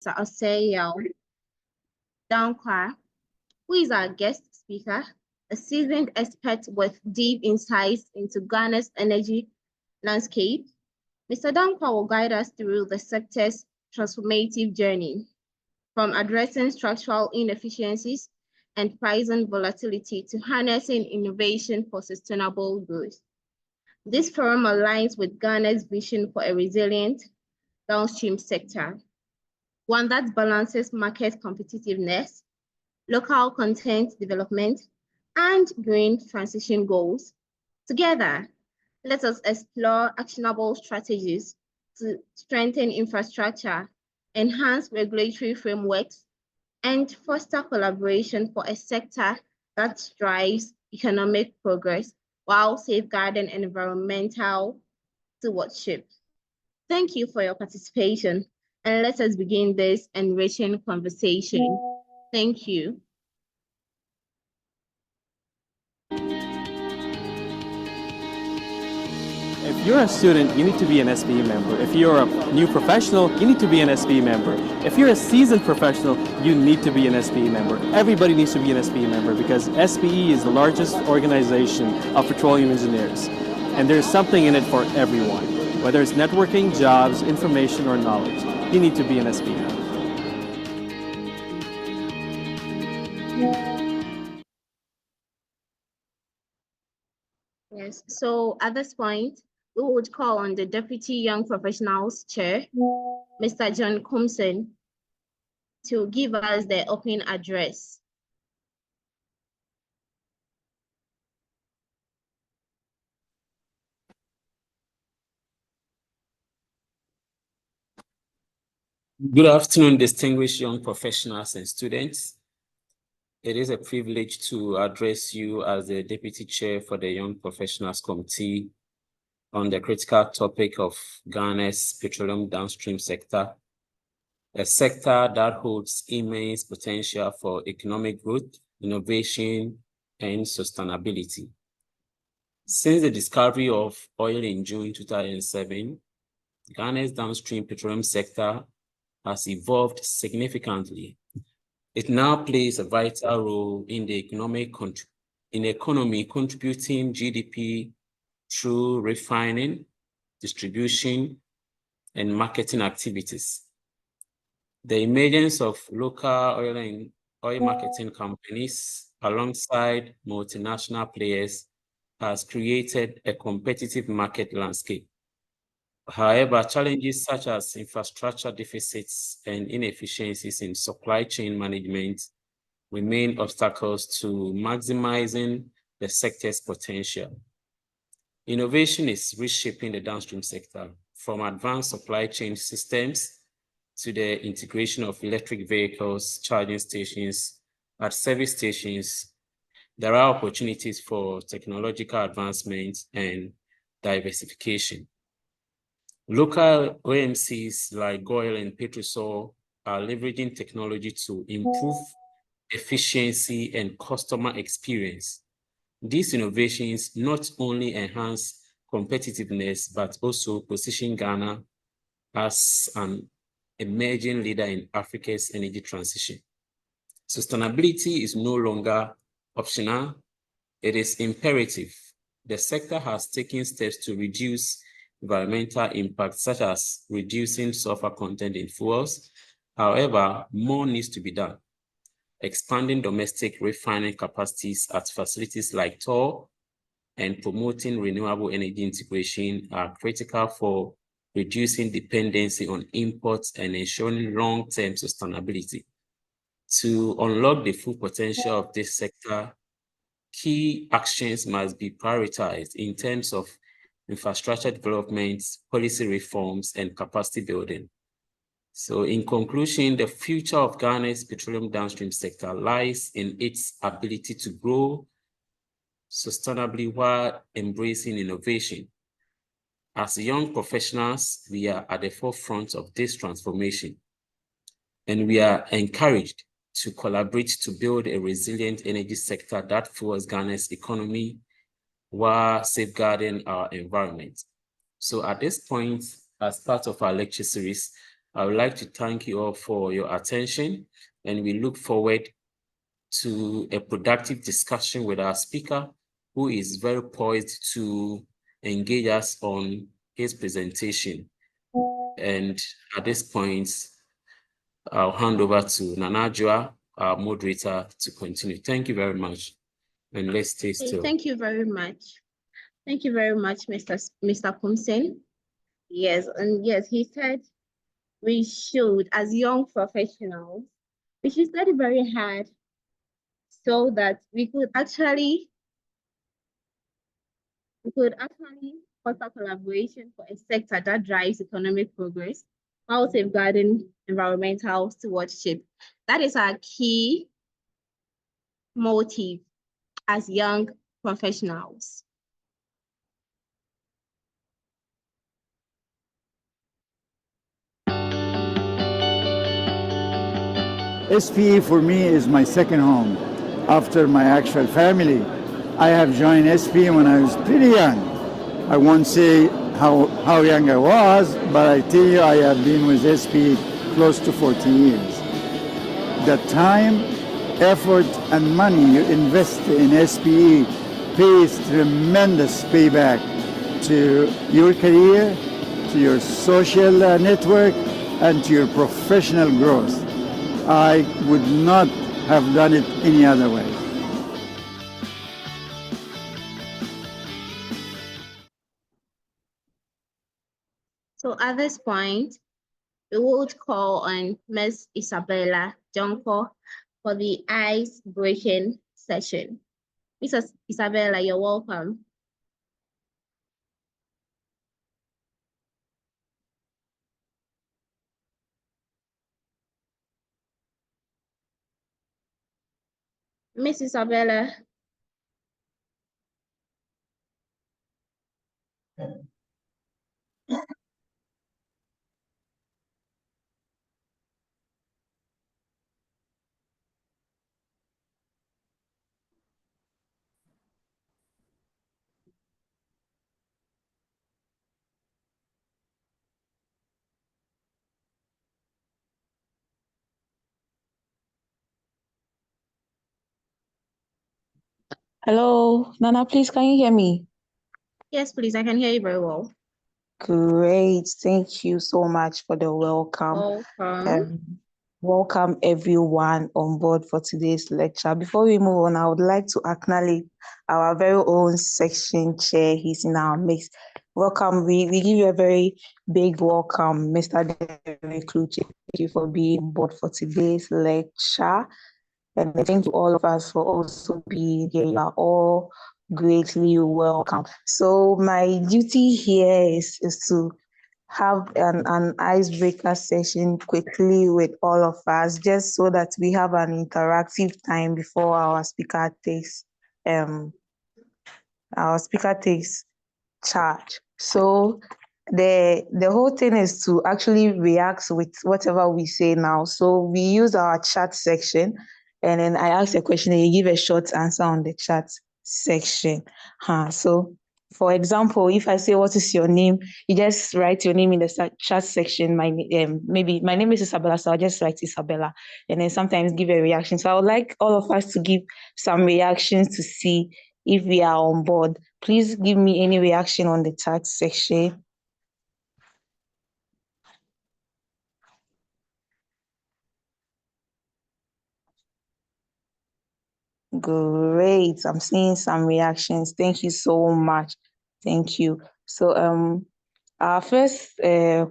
Mr. Osei Dankwa, who is our guest speaker, a seasoned expert with deep insights into Ghana's energy landscape. Mr. Dankwa will guide us through the sector's transformative journey, from addressing structural inefficiencies and pricing volatility to harnessing innovation for sustainable growth. This forum aligns with Ghana's vision for a resilient downstream sector, one that balances market competitiveness, local content development, and green transition goals. Together, let us explore actionable strategies to strengthen infrastructure, enhance regulatory frameworks, and foster collaboration for a sector that drives economic progress while safeguarding environmental stewardship. Thank you for your participation, and let us begin this enriching conversation. Thank you. If you're a student, you need to be an SBE member. If you're a new professional, you need to be an SBE member. If you're a seasoned professional, you need to be an SBE member. Everybody needs to be an SBE member because SBE is the largest organization of petroleum engineers. And there's something in it for everyone. Whether it's networking, jobs, information, or knowledge, you need to be an SBE member. Yes, so at this point, we would call on the Deputy Young Professionals Chair, Mr. John Comson, to give us the opening address. Good afternoon, distinguished young professionals and students. It is a privilege to address you as the Deputy Chair for the Young Professionals Committee on the critical topic of Ghana's petroleum downstream sector, a sector that holds immense potential for economic growth, innovation, and sustainability. Since the discovery of oil in June 2007, Ghana's downstream petroleum sector has evolved significantly. It now plays a vital role in the economy contributing GDP through refining, distribution, and marketing activities. The emergence of local oil marketing companies alongside multinational players has created a competitive market landscape. However, challenges such as infrastructure deficits and inefficiencies in supply chain management remain obstacles to maximizing the sector's potential. Innovation is reshaping the downstream sector, from advanced supply chain systems to the integration of electric vehicles, charging stations, at service stations. There are opportunities for technological advancement and diversification. Local OMCs like GOIL and Petrosol are leveraging technology to improve efficiency and customer experience. These innovations not only enhance competitiveness, but also position Ghana as an emerging leader in Africa's energy transition. Sustainability is no longer optional, it is imperative. The sector has taken steps to reduce environmental impact, such as reducing sulfur content in fuels. However, more needs to be done. Expanding domestic refining capacities at facilities like TOR and promoting renewable energy integration are critical for reducing dependency on imports and ensuring long-term sustainability. To unlock the full potential of this sector, key actions must be prioritized in terms of infrastructure development, policy reforms, and capacity building. So in conclusion, the future of Ghana's petroleum downstream sector lies in its ability to grow sustainably while embracing innovation. As young professionals, we are at the forefront of this transformation, and we are encouraged to collaborate to build a resilient energy sector that fuels Ghana's economy while safeguarding our environment. So at this point, as part of our lecture series, I would like to thank you all for your attention, and we look forward to a productive discussion with our speaker, who is very poised to engage us on his presentation. And at this point, I'll hand over to Nanajua, our moderator, to continue. Thank you very much. And let's stay still. Thank you very much. Thank you very much, Mr. Kumsen. Yes, and yes, he said we should, as young professionals, we should study very hard so that we could actually foster collaboration for a sector that drives economic progress while safeguarding environmental stewardship. That is our key motive as young professionals. SPE for me is my second home after my actual family. I have joined SPE when I was pretty young. I won't say how young I was, but I tell you I have been with SPE close to 40 years. The time, effort, and money you invest in SPE pays tremendous payback to your career, to your social network, and to your professional growth. I would not have done it any other way. So at this point, we would call on Ms. Isabella Jonko for the ice-breaking session. Mrs. Isabella, you're welcome. Miss Isabella. Hello, Nana, please, can you hear me? Yes, please, I can hear you very well. Great, thank you so much for the welcome. Welcome everyone on board for today's lecture. Before we move on, I would like to acknowledge our very own section chair. He's in our midst. Welcome, we give you a very big welcome, Mr. Derek Kluche. Thank you for being on board for today's lecture. And thank you all of us for also being here. You are all greatly welcome. So my duty here is to have an icebreaker session quickly with all of us, just so that we have an interactive time before our speaker takes charge. So the whole thing is to actually react with whatever we say now. So we use our chat section, and then I ask a question and you give a short answer on the chat section. So for example, if I say, what is your name? You just write your name in the chat section. Maybe my name is Isabella, so I'll just write Isabella, and then sometimes give a reaction. So I would like all of us to give some reactions to see if we are on board. Please give me any reaction on the chat section. Great, I'm seeing some reactions. Thank you so much. Thank you. So our first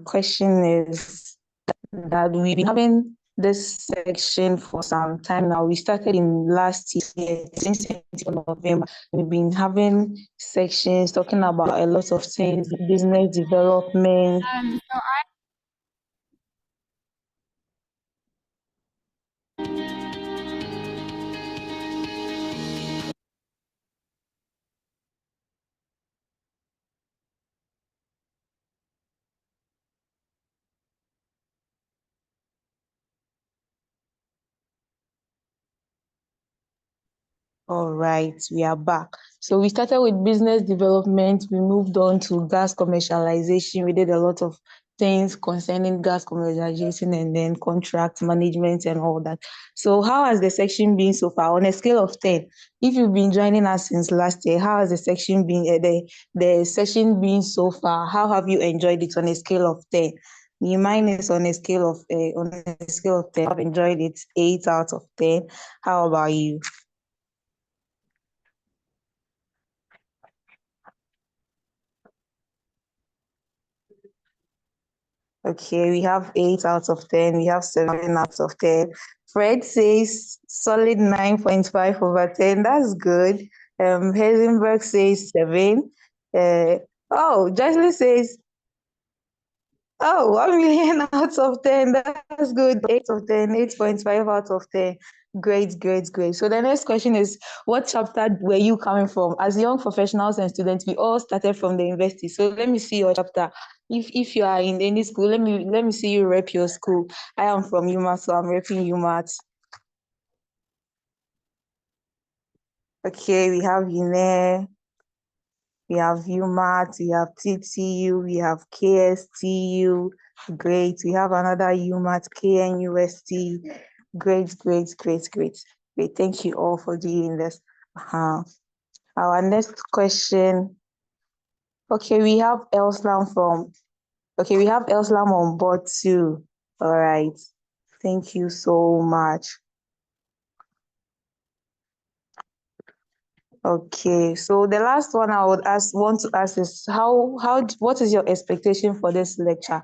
question is that we've been having this section for some time now. We started in last year, 2020 November. We've been having sections talking about a lot of things, business development. All right, we are back. So we started with business development. We moved on to gas commercialization. We did a lot of things concerning gas commercialization and then contract management and all that. So how has the section been so far on a scale of 10? If you've been joining us since last year, how has the section been, the session been so far? How have you enjoyed it on a scale of 10? Mine is on a scale of 10. I've enjoyed it 8 out of 10. How about you? Okay, we have 8 out of 10. We have 7 out of 10. Fred says solid 9.5 over 10. That's good. Heisenberg says 7. Jocelyn says, 1 million out of 10. That's good. 8 of 10, 8.5 out of 10. Great, great, great. So the next question is, what chapter were you coming from? As young professionals and students, we all started from the university. So let me see your chapter. If you are in any school, let me see you rep your school. I am from UMass, so I'm repping UMass. Okay, we have UNE, we have UMass, we have TTU, we have KSTU. Great. We have another UMass, KNUST. Great, great, great, great. Great. Thank you all for doing this. Our next question. Okay, we have Elslam on board too. All right. Thank you so much. Okay, so the last one I would want to ask is what is your expectation for this lecture?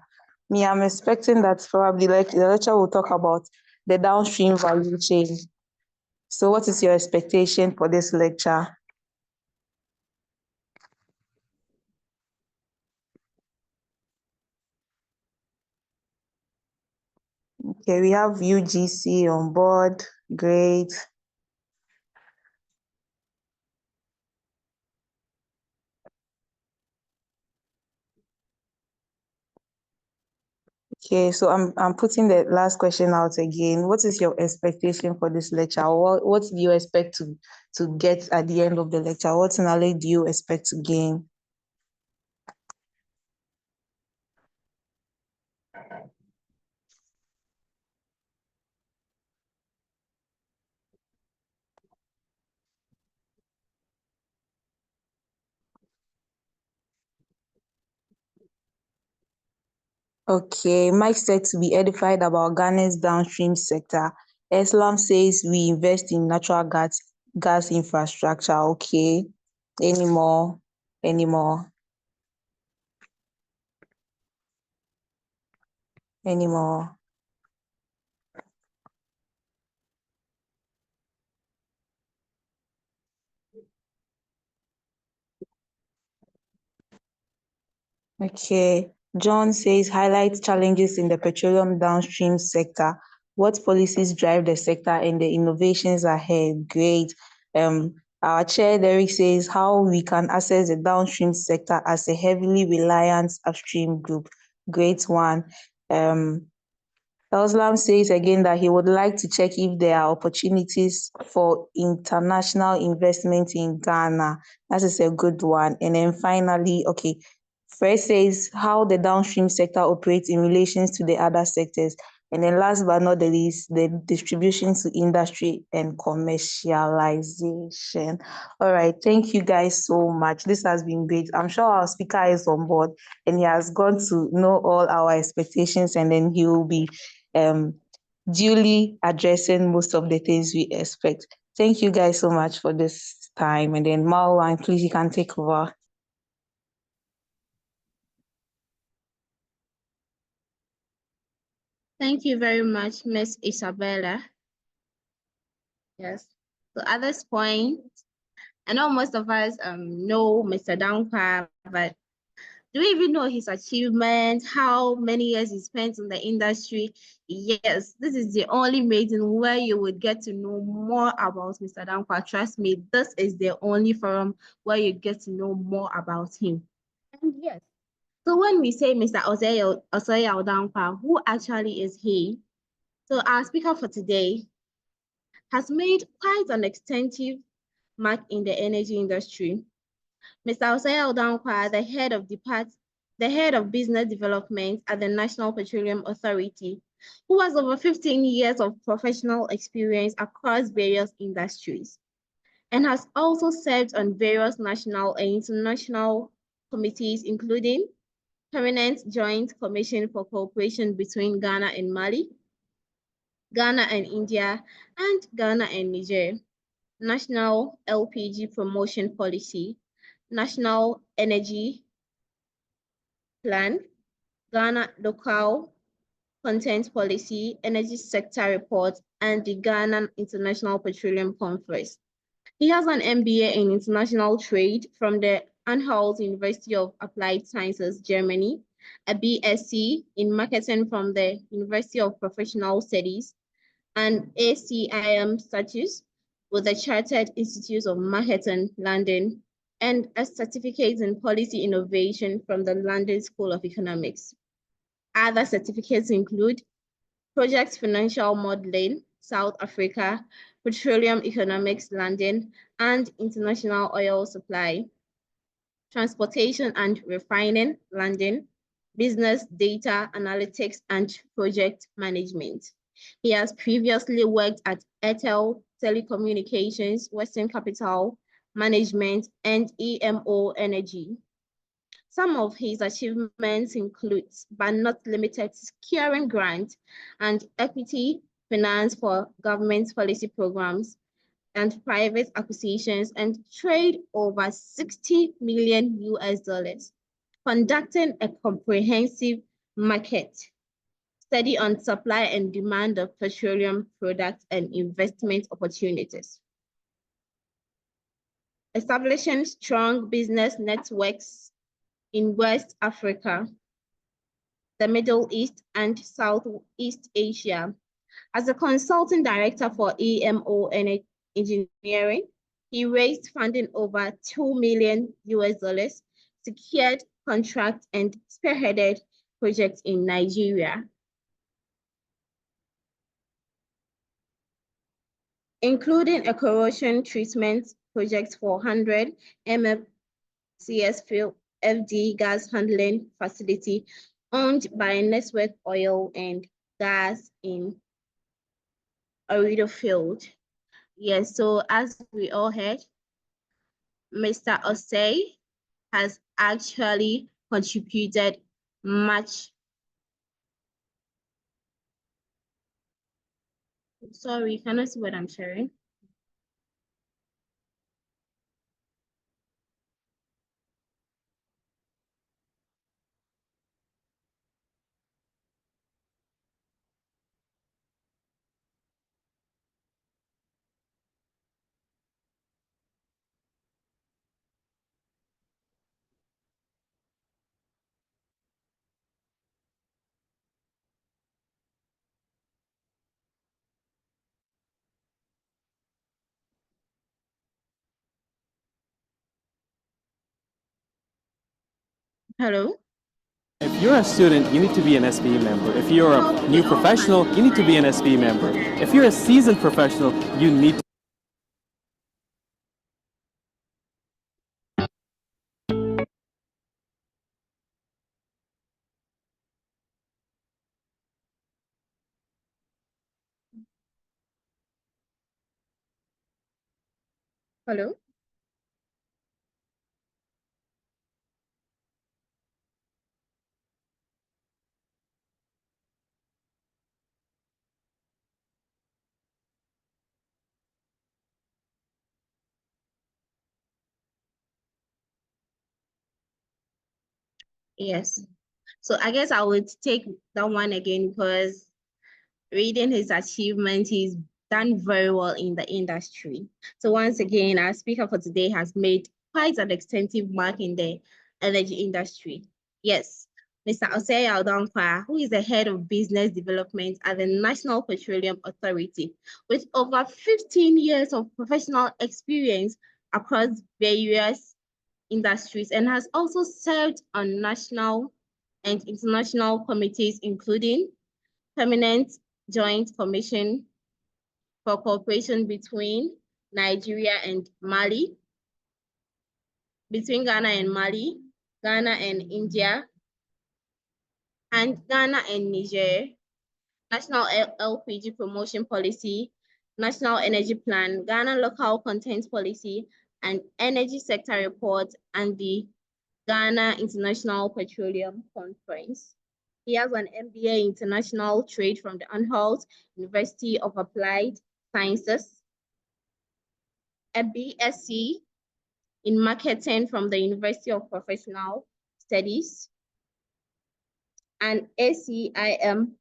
Me, I'm expecting that probably like the lecture will talk about the downstream value chain. So what is your expectation for this lecture? Okay, we have UGC on board. Great. Okay, so I'm putting the last question out again. What is your expectation for this lecture? What do you expect to get at the end of the lecture? What knowledge do you expect to gain? Okay, Mike said to be edified about Ghana's downstream sector. Islam says we invest in natural gas infrastructure. Okay, any more? Any more? Any more? Okay, John says highlight challenges in the petroleum downstream sector. What policies drive the sector and the innovations ahead? Great. Our chair, Derek, says how we can access the downstream sector as a heavily reliant upstream group. Great one. Elslam says again that he would like to check if there are opportunities for international investment in Ghana. That is a good one. And then finally, okay, Fred says how the downstream sector operates in relation to the other sectors. And then last but not the least, the distribution to industry and commercialization. All right, thank you guys so much. This has been great. I'm sure our speaker is on board and he has gone to know all our expectations, and then he will be duly addressing most of the things we expect. Thank you guys so much for this time. And then Marwan, please, you can take over. Thank you very much, Miss Isabella. Yes. So at this point, I know most of us know Mr. Dankwa, but do we even know his achievements, how many years he spent in the industry? Yes, this is the only meeting where you would get to know more about Mr. Dankwa. Trust me, this is the only forum where you get to know more about him. And yes, so when we say Mr. Oseya Dankwa, who actually is he? So our speaker for today has made quite an extensive mark in the energy industry. Mr. Oseya Dankwa, the head of the head of business development at the National Petroleum Authority, who has over 15 years of professional experience across various industries and has also served on various national and international committees, including Permanent Joint Commission for Cooperation between Ghana and Mali, Ghana and India, and Ghana and Niger, National LPG Promotion Policy, National Energy Plan, Ghana Local Content Policy, Energy Sector Report, and the Ghana International Petroleum Conference. He has an MBA in International Trade from the Anhalt University of Applied Sciences, Germany, a BSc in Marketing from the University of Professional Studies, an ACIM status with the Chartered Institute of Marketing, London, and a certificate in Policy Innovation from the London School of Economics. Other certificates include Project Financial Modeling, South Africa, Petroleum Economics, London, and International Oil Supply, Transportation and Refining, London, Business Data Analytics and Project Management. He has previously worked at Airtel Telecommunications, Western Capital Management, and EMO Energy. Some of his achievements include, but not limited to, securing grants and equity finance for government policy programs and private acquisitions and trade over 60 million US dollars, conducting a comprehensive market study on supply and demand of petroleum products and investment opportunities, establishing strong business networks in West Africa, the Middle East, and Southeast Asia. As a consulting director for EMO Engineering, he raised funding over 2 million US dollars, secured contracts, and spearheaded projects in Nigeria, including a corrosion treatment project for 100 MMCS field FD gas handling facility owned by Network Oil and Gas in Orido Field. Yes, so as we all heard, Mr. Osei has actually contributed much. Sorry, can I see what I'm sharing? Hello? If you're a student, you need to be an SPE member. If you're a new professional, you need to be an SPE member. If you're a seasoned professional, you need to Hello? Yes. So I guess I would take that one again because reading his achievements, he's done very well in the industry. So once again, our speaker for today has made quite an extensive mark in the energy industry. Yes, Mr. Osei Aldankwa, who is the head of business development at the National Petroleum Authority, with over 15 years of professional experience across various industries and has also served on national and international committees, including Permanent Joint Commission for Cooperation between Nigeria and Mali, between Ghana and Mali, Ghana and India, and Ghana and Niger, National LPG Promotion Policy, National Energy Plan, Ghana Local Content Policy, and Energy Sector Report, and the Ghana International Petroleum Conference. He has an MBA in International Trade from the Anhalt University of Applied Sciences, a BSc in Marketing from the University of Professional Studies, an ACIM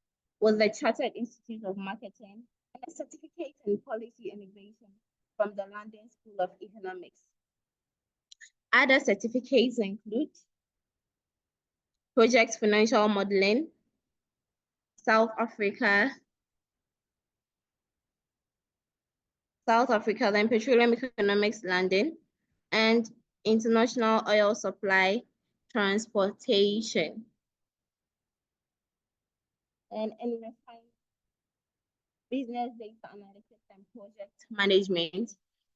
with the Chartered Institute of Marketing, and a certificate in Policy Innovation from the London School of Economics. Other certificates include Project Financial Modeling, South Africa, then Petroleum Economics London, and International Oil Supply Transportation. And in refining, business data analytics and project management.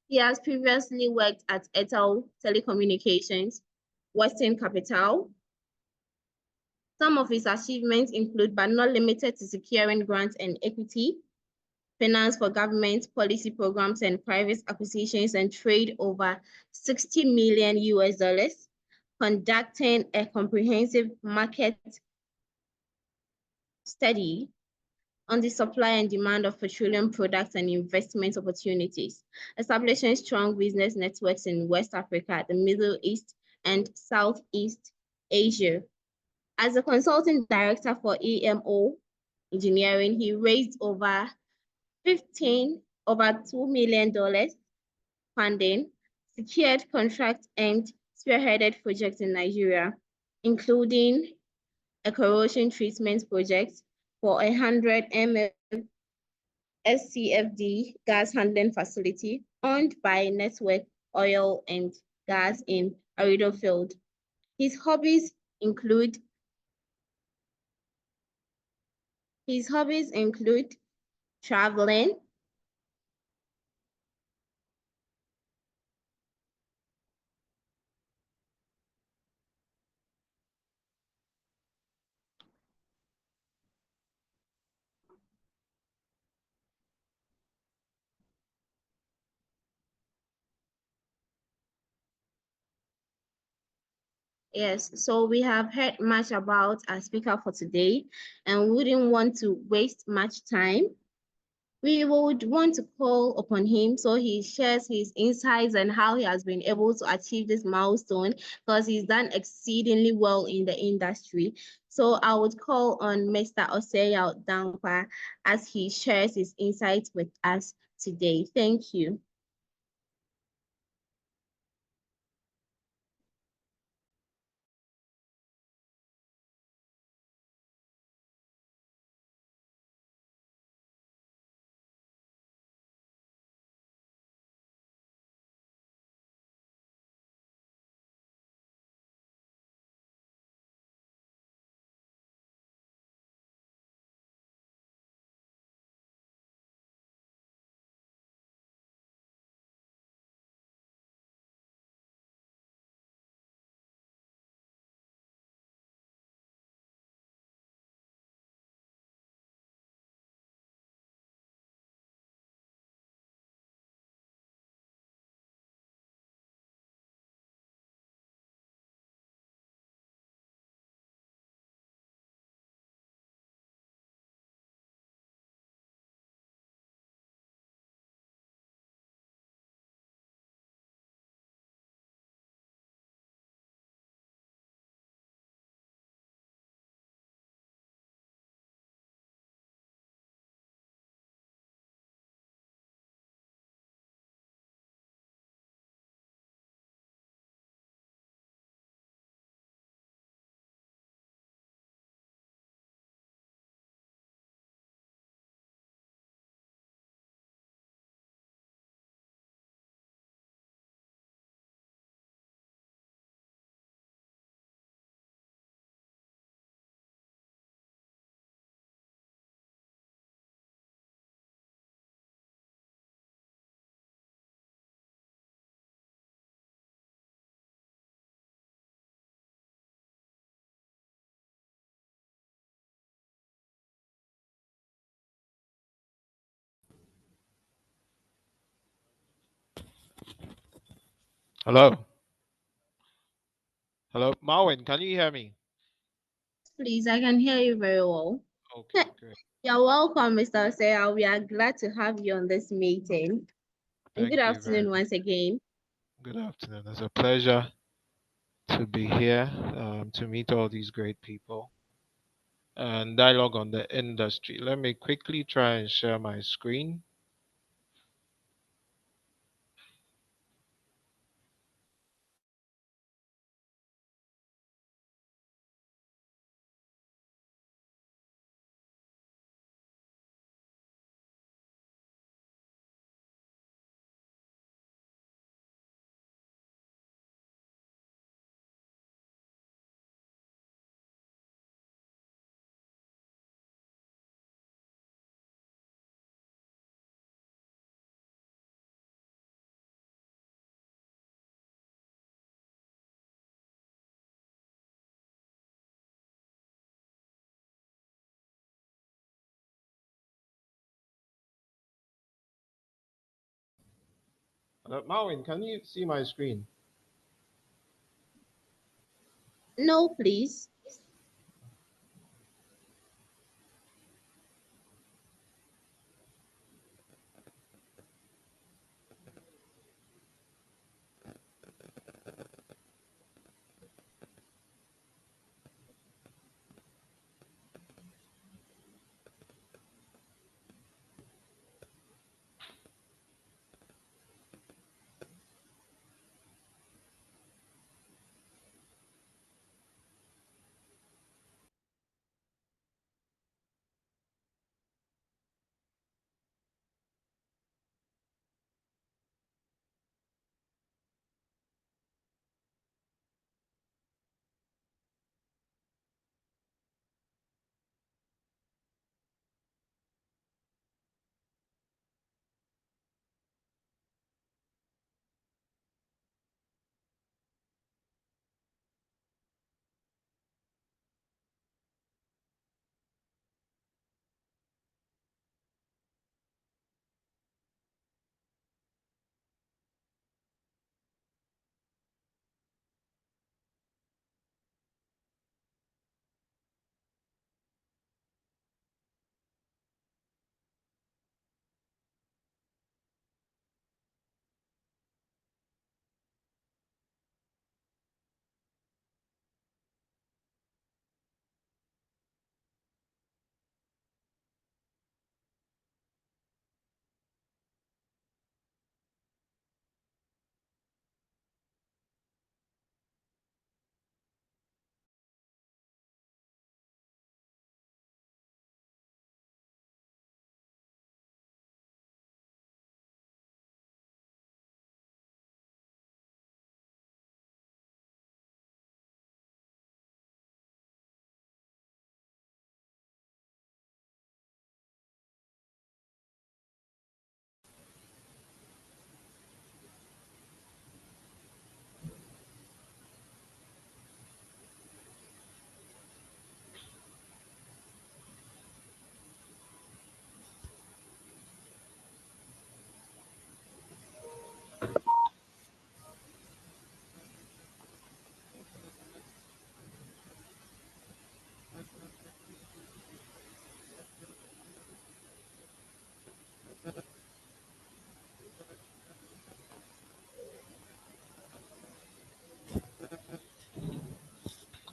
He has previously worked at Airtel Telecommunications, Western Capital. Some of his achievements include, but not limited to, securing grants and equity, finance for government policy programs and private acquisitions and trade over 60 million US dollars, conducting a comprehensive market study on the supply and demand of petroleum products and investment opportunities, establishing strong business networks in West Africa, the Middle East, and Southeast Asia. As a consulting director for EMO Engineering, he raised over $2 million funding, secured contracts, and spearheaded projects in Nigeria, including a corrosion treatment project for 100 ml SCFD gas handling facility owned by Network Oil and Gas in Arido Field. His hobbies include traveling, yes, so we have heard much about our speaker for today and wouldn't want to waste much time. We would want to call upon him so he shares his insights and how he has been able to achieve this milestone, because he's done exceedingly well in the industry. So I would call on Mr. Oseya Dankwa as he shares his insights with us today. Thank you. Hello. Hello. Marwin, can you hear me? Please, I can hear you very well. Okay, great. You're welcome, Mr. Osea. We are glad to have you on this meeting. And good Thank you very afternoon much. once again. Good afternoon. It's a pleasure to be here, to meet all these great people and dialogue on the industry. Let me quickly try and share my screen. Marwin, can you see my screen? No, please.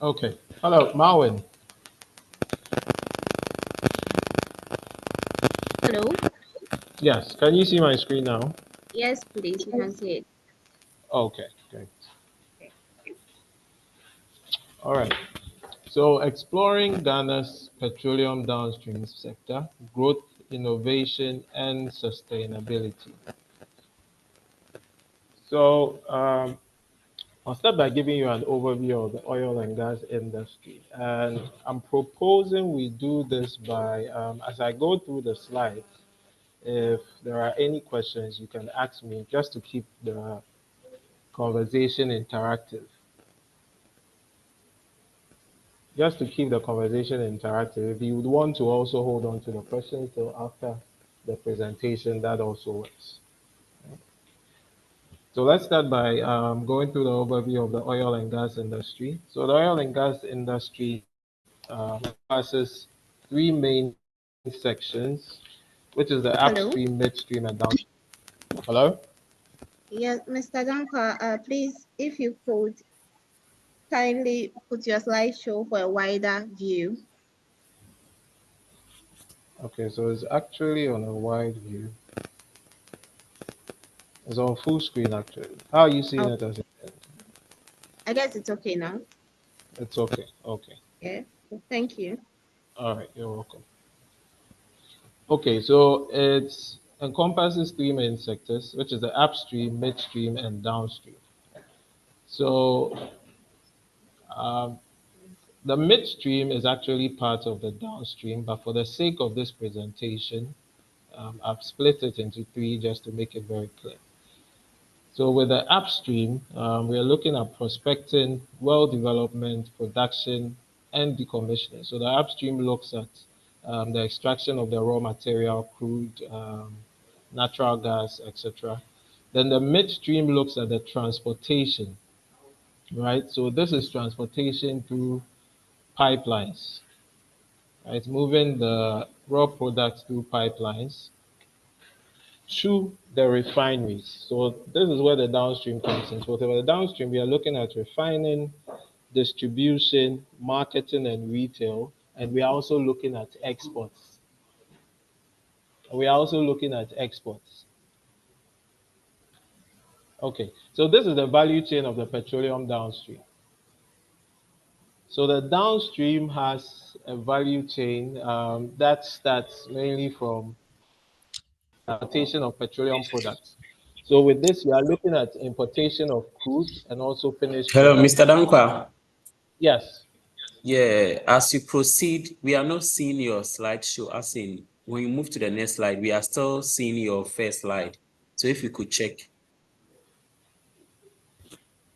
Okay. Hello, Marwin. Hello? Yes. Can you see my screen now? Yes, please. You can see it. Okay, great. All right. So, exploring Ghana's petroleum downstream sector, growth, innovation, and sustainability. So, I'll start by giving you an overview of the oil and gas industry. And I'm proposing we do this by, as I go through the slides, if there are any questions, you can ask me just to keep the conversation interactive. Just to keep the conversation interactive, if you would want to also hold on to the questions till after the presentation, that also works. So let's start by going through the overview of the oil and gas industry. So the oil and gas industry encompasses three main sections, which is the Hello. upstream, midstream, and downstream. Hello? Yes, Mr. Danka, please, if you could kindly put your slideshow for a wider view. Okay, so it's actually on a wide view. It's on full screen actually. How are you seeing it as I guess it's okay now. It's okay. Okay. Yeah, thank you. All right, you're welcome. Okay, so it encompasses three main sectors, which is the upstream, midstream, and downstream. So the midstream is actually part of the downstream, but for the sake of this presentation, I've split it into three just to make it very clear. So with the upstream, we are looking at prospecting, well development, production, and decommissioning. So the upstream looks at the extraction of the raw material, crude, natural gas, etc. Then the midstream looks at the transportation, right? So this is transportation through pipelines, right? Moving the raw products through pipelines to the refineries. So this is where the downstream comes in. So for the downstream, we are looking at refining, distribution, marketing, and retail, and we are also looking at exports. We are also looking at exports. Okay, so this is the value chain of the petroleum downstream. So the downstream has a value chain that starts mainly from importation of petroleum products. So with this, we are looking at importation of crude and also finished Hello, products. Mr. Dankwa. Yes. Yeah, as you proceed, we are not seeing your slideshow. As in, when you move to the next slide, we are still seeing your first slide. So if you could check.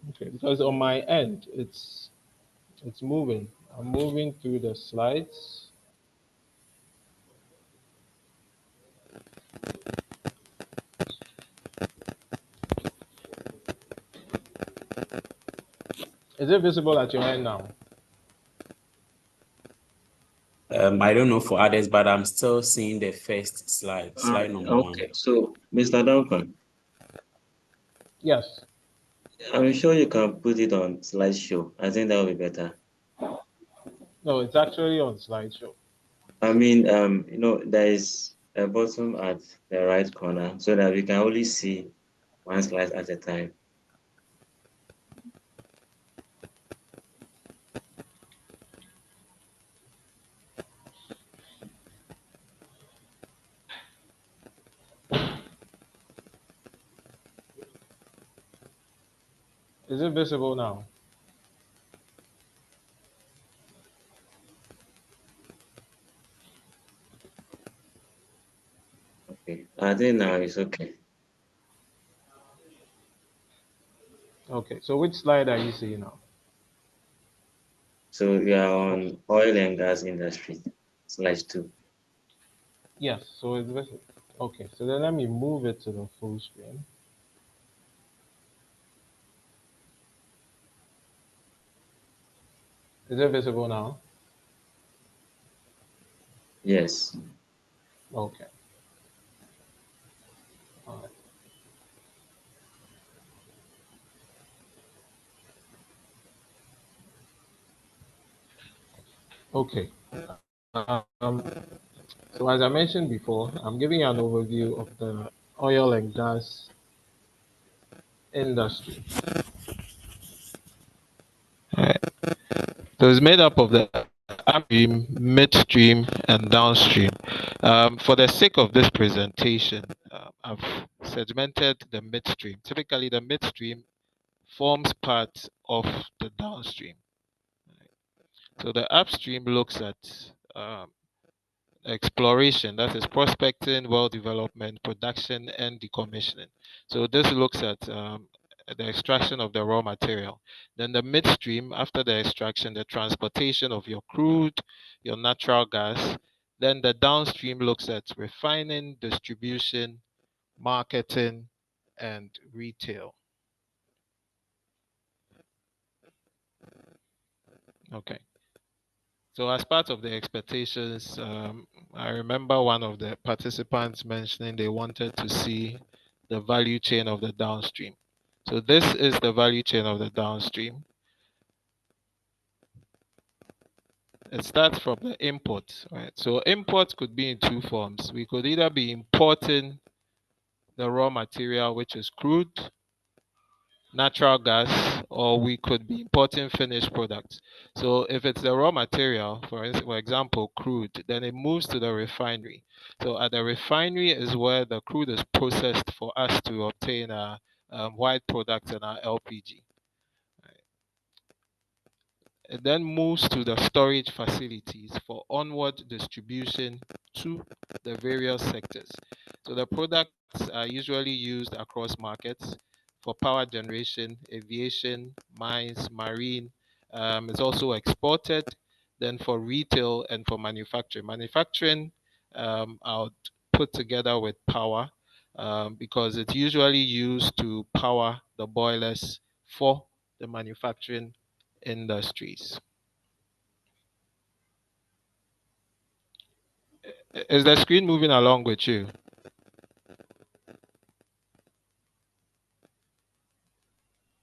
Okay, because on my end, it's moving. I'm moving through the slides. Is it visible at your end now? I don't know for others, but I'm still seeing the first slide, slide number one. Okay, so Mr. Duncan, Yes. I'm sure you can put it on slideshow. I think that will be better. No, it's actually on slideshow. I mean, there is a button at the right corner so that we can only see one slide at a time. Is it visible now? Okay, I think now it's okay. Okay, so which slide are you seeing now? So we are on oil and gas industry, slide 2. Yes, so it's visible. Okay, so then let me move it to the full screen. Is it visible now? Yes. Okay. All right. Okay. Um, so as I mentioned before, I'm giving you an overview of the oil and gas industry. All right. So it's made up of the upstream, midstream, and downstream. For the sake of this presentation, I've segmented the midstream. Typically, the midstream forms part of the downstream. So the upstream looks at exploration, that is prospecting, well development, production, and decommissioning. So this looks at the extraction of the raw material. Then the midstream, after the extraction, the transportation of your crude, your natural gas. Then the downstream looks at refining, distribution, marketing, and retail. Okay. So as part of the expectations, I remember one of the participants mentioning they wanted to see the value chain of the downstream. So this is the value chain of the downstream. It starts from the import, right? So import could be in two forms. We could either be importing the raw material, which is crude, natural gas, or we could be importing finished products. So if it's the raw material, for example, crude, then it moves to the refinery. So at the refinery is where the crude is processed for us to obtain our white products and our LPG. It then moves to the storage facilities for onward distribution to the various sectors. So the products are usually used across markets for power generation, aviation, mines, marine. It's also exported, then for retail and for manufacturing. Manufacturing, I'll put together with power because it's usually used to power the boilers for the manufacturing industries. Is the screen moving along with you?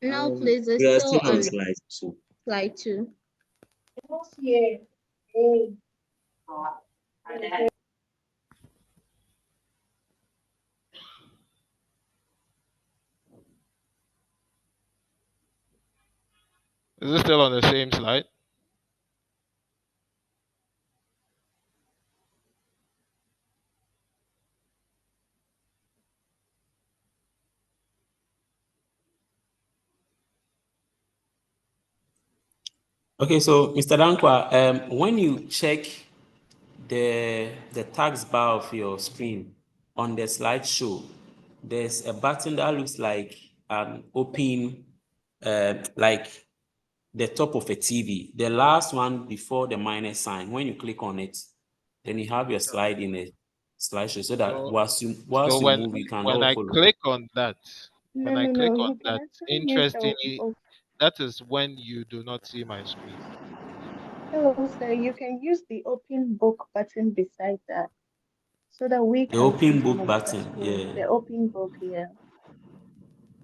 No, please, it's We are still still on on slide 2. slide 2. Is it still on the same slide? Okay, so Mr. Dankwa, when you check the tags bar of your screen on the slideshow, there's a button that looks like an open, like the top of a TV. The last one before the minus sign. When you click on it, then you have your slide in a slideshow, so that So, whilst so you when move, you can when all I follow. click on that, No, when I no, click no. on You can that, actually use interestingly, that is when you do not see my screen. hello, sir. You can use the open book button beside that so that we The can see open some book of the button, screen. yeah. The open book, yeah. Right.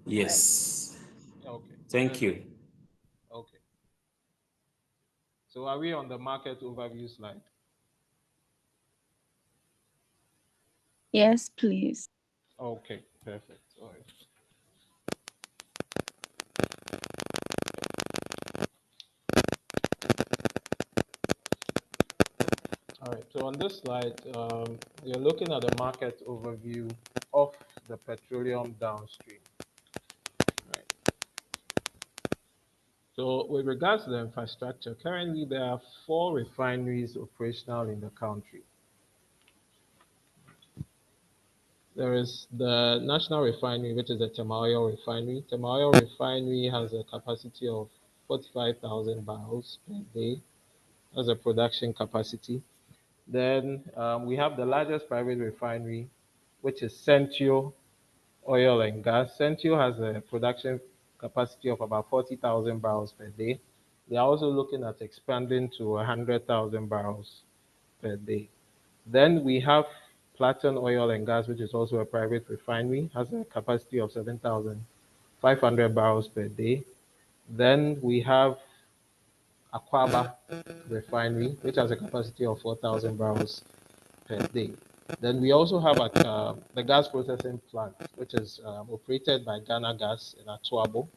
Yes. Okay. Thank you. Okay. So are we on the market overview slide? Yes, please. Okay, perfect. All right. All right. So on this slide, you're looking at the market overview of the petroleum downstream. Right. So with regards to the infrastructure, currently there are 4 refineries operational in the country. There is the National Refinery, which is the Tamayo Refinery. Tamayo Refinery has a capacity of 45,000 barrels per day as a production capacity. Then we have the largest private refinery, which is Centio Oil and Gas. Centio has a production capacity of about 40,000 barrels per day. They are also looking at expanding to 100,000 barrels per day. Then we have Platon Oil and Gas, which is also a private refinery, has a capacity of 7,500 barrels per day. Then we have Aquaba Refinery, which has a capacity of 4,000 barrels per day. Then we also have the gas processing plant, which is operated by Ghana Gas in Atuabo,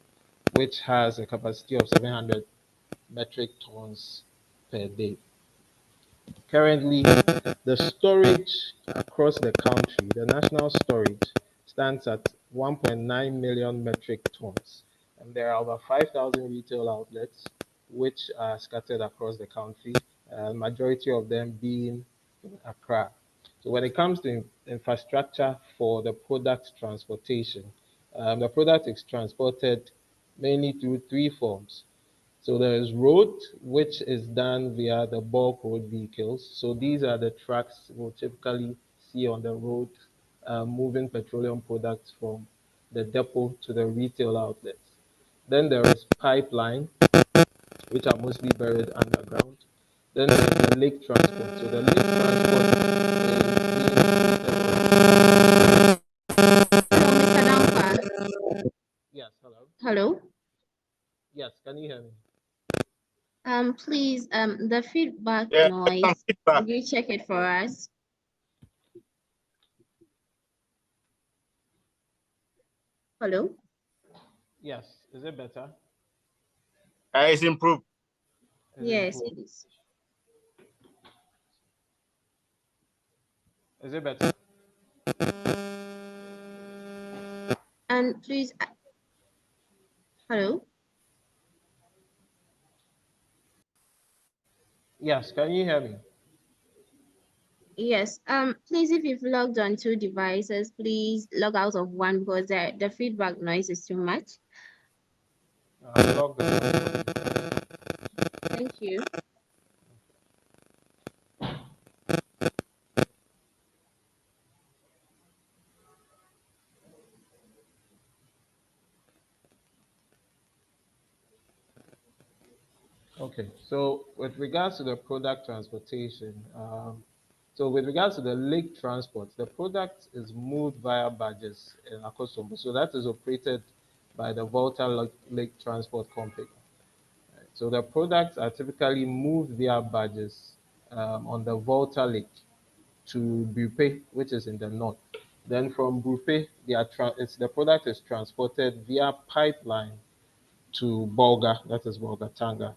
which has a capacity of 700 metric tons per day. Currently, the storage across the country, the national storage, stands at 1.9 million metric tons. And there are over 5,000 retail outlets which are scattered across the country, majority of them being in Accra. So when it comes to infrastructure for the product transportation, the product is transported mainly through 3 forms. So there is road, which is done via the bulk road vehicles. So these are the trucks we'll typically see on the road moving petroleum products from the depot to the retail outlets. Then there is pipeline, which are mostly buried underground. Then there's the lake transport. So the lake transport Hello, Mr. Dankwa. yes, hello. Hello. Yes, can you hear me? Please, the feedback Yeah, some noise, feedback. could you check it for us? Hello? Yes, is it better? It's improved. Yes, it is. Is it better? And please, hello? Yes, can you hear me? Yes, please, if you've logged on two devices, please log out of one because the feedback noise is too much. Log on. Thank you. Okay, so with regards to the product transportation, so with regards to the lake transport, the product is moved via barges in Akosombo. So that is operated by the Volta Lake Transport Company. So the products are typically moved via barges on the Volta Lake to Bupe, which is in the north. Then from Bupe, the product is transported via pipeline to Bolga, that is Bolga Tanga.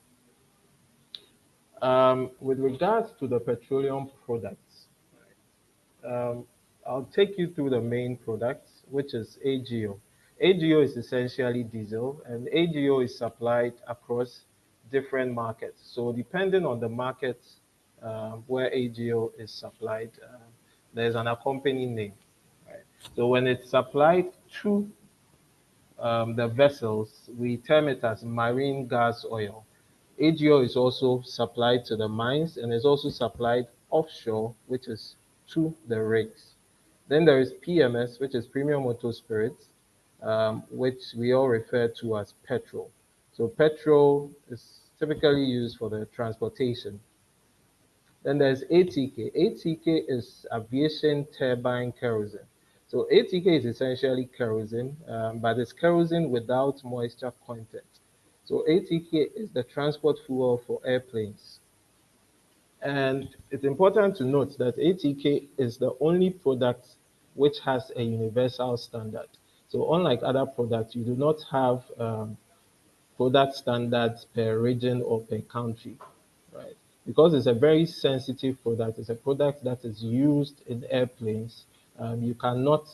With regards to the petroleum products, I'll take you through the main products, which is AGO. AGO is essentially diesel, and AGO is supplied across different markets. So depending on the market where AGO is supplied, there's an accompanying name. Right? So when it's supplied to the vessels, we term it as marine gas oil. AGO is also supplied to the mines and is also supplied offshore, which is to the rigs. Then there is PMS, which is premium motor spirits, which we all refer to as petrol. So petrol is typically used for the transportation. Then there's ATK. ATK is aviation turbine kerosene. So ATK is essentially kerosene, but it's kerosene without moisture content. So ATK is the transport fuel for airplanes. And it's important to note that ATK is the only product which has a universal standard. So unlike other products, you do not have product standards per region or per country, right? Because it's a very sensitive product, it's a product that is used in airplanes. You cannot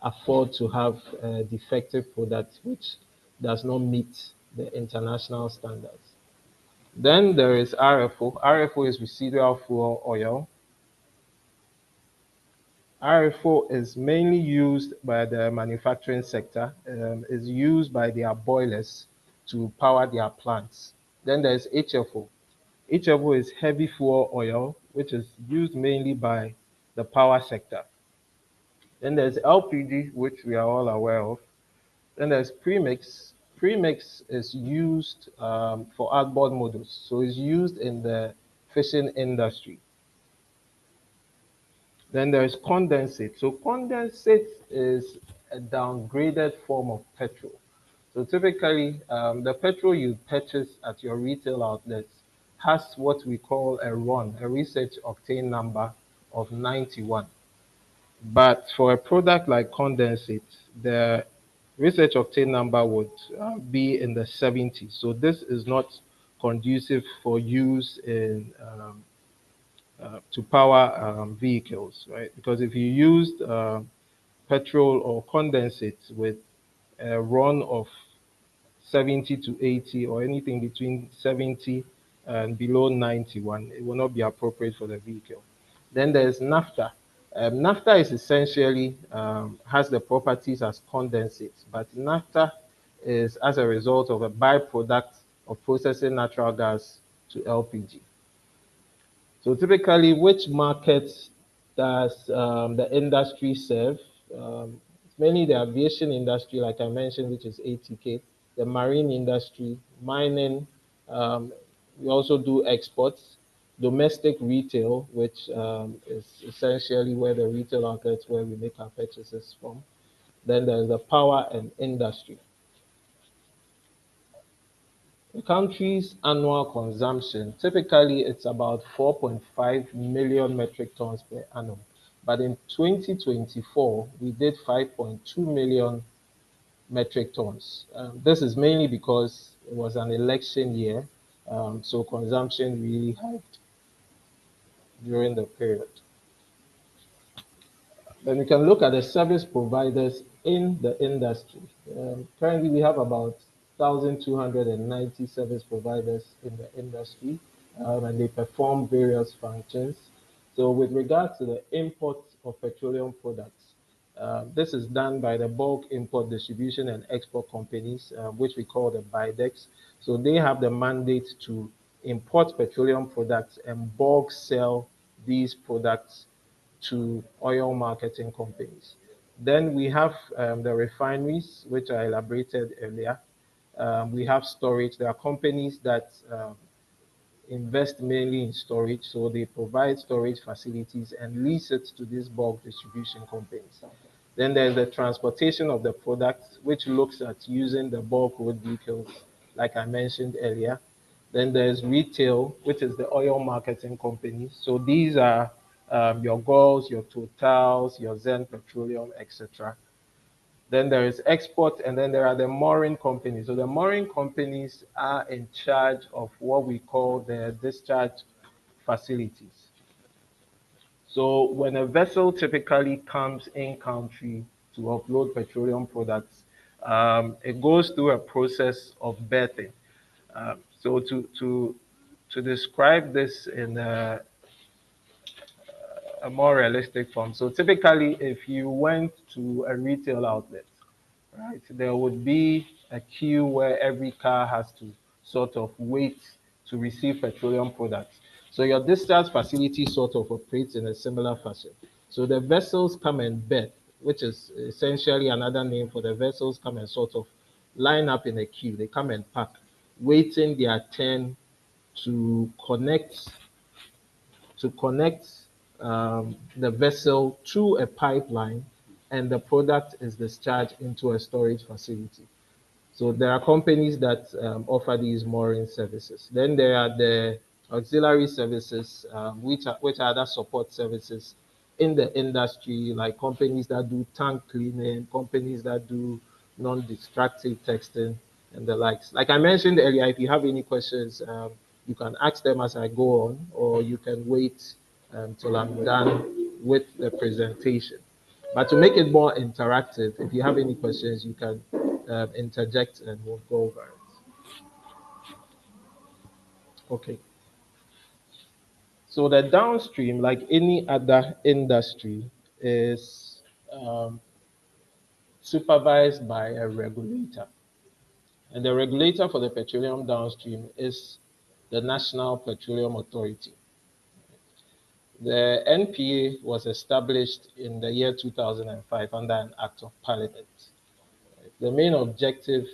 afford to have a defective product which does not meet the international standards. Then there is RFO. RFO is residual fuel oil. RFO is mainly used by the manufacturing sector, is used by their boilers to power their plants. Then there's HFO. HFO is heavy fuel oil, which is used mainly by the power sector. Then there's LPG, which we are all aware of. Then there's premix. Premix is used for outboard models, so it's used in the fishing industry. Then there's condensate. So condensate is a downgraded form of petrol. So typically, the petrol you purchase at your retail outlets has what we call a RON, a research octane number of 91. But for a product like condensate, the research octane number would be in the 70s. So this is not conducive for use in to power vehicles, right? Because if you used petrol or condensate with a run of 70 to 80 or anything between 70 and below 91, it will not be appropriate for the vehicle. Then there's naphtha. Naphtha is essentially has the properties as condensate, but naphtha is as a result of a byproduct of processing natural gas to LPG. So typically, which markets does the industry serve? It's mainly the aviation industry, like I mentioned, which is ATK, the marine industry, mining, We also do exports, domestic retail, which is essentially where the retail outlets where we make our purchases from. Then there's the power and industry. The country's annual consumption, typically it's about 4.5 million metric tons per annum. But in 2024, we did 5.2 million metric tons. This is mainly because it was an election year, so consumption really hiked during the period. Then we can look at the service providers in the industry. Currently, we have about 1,290 service providers in the industry, and they perform various functions. So with regard to the import of petroleum products, this is done by the bulk import distribution and export companies, which we call the BIDEX. So they have the mandate to import petroleum products and bulk sell these products to oil marketing companies. Then we have the refineries, which I elaborated earlier. We have storage. There are companies that invest mainly in storage, so they provide storage facilities and lease it to these bulk distribution companies. Then there's the transportation of the products, which looks at using the bulk road vehicles, like I mentioned earlier. Then there's retail, which is the oil marketing companies. So these are your Gulfs, your Totals, your Zen Petroleum, etc. Then there is export, and then there are the mooring companies. So the mooring companies are in charge of what we call the discharge facilities. So when a vessel typically comes in country to offload petroleum products, it goes through a process of berthing. So to describe this in a more realistic form, so typically if you went to a retail outlet, right, there would be a queue where every car has to sort of wait to receive petroleum products. So your discharge facility sort of operates in a similar fashion. So the vessels come and berth, which is essentially another name for the vessels come and sort of line up in a queue. They come and park, waiting their turn to connect the vessel to a pipeline, and the product is discharged into a storage facility. So there are companies that offer these mooring services. Then there are the auxiliary services, which are other support services in the industry, like companies that do tank cleaning, companies that do non-destructive texting, and the likes. Like I mentioned earlier, if you have any questions, you can ask them as I go on, or you can wait till I'm done with the presentation. But to make it more interactive, if you have any questions, you can interject and we'll go over it. Okay. So the downstream, like any other industry, is supervised by a regulator. And the regulator for the petroleum downstream is the National Petroleum Authority. The NPA was established in the year 2005 under an Act of Parliament. The main objective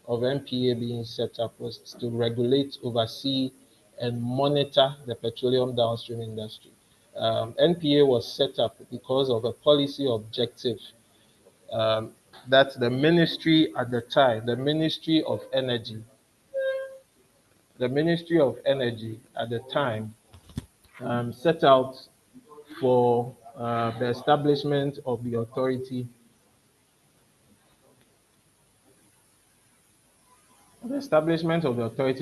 of NPA being set up was to regulate, oversee, and monitor the petroleum downstream industry. NPA was set up because of a policy objective that the ministry at the time, the Ministry of Energy at the time set out for the establishment of the authority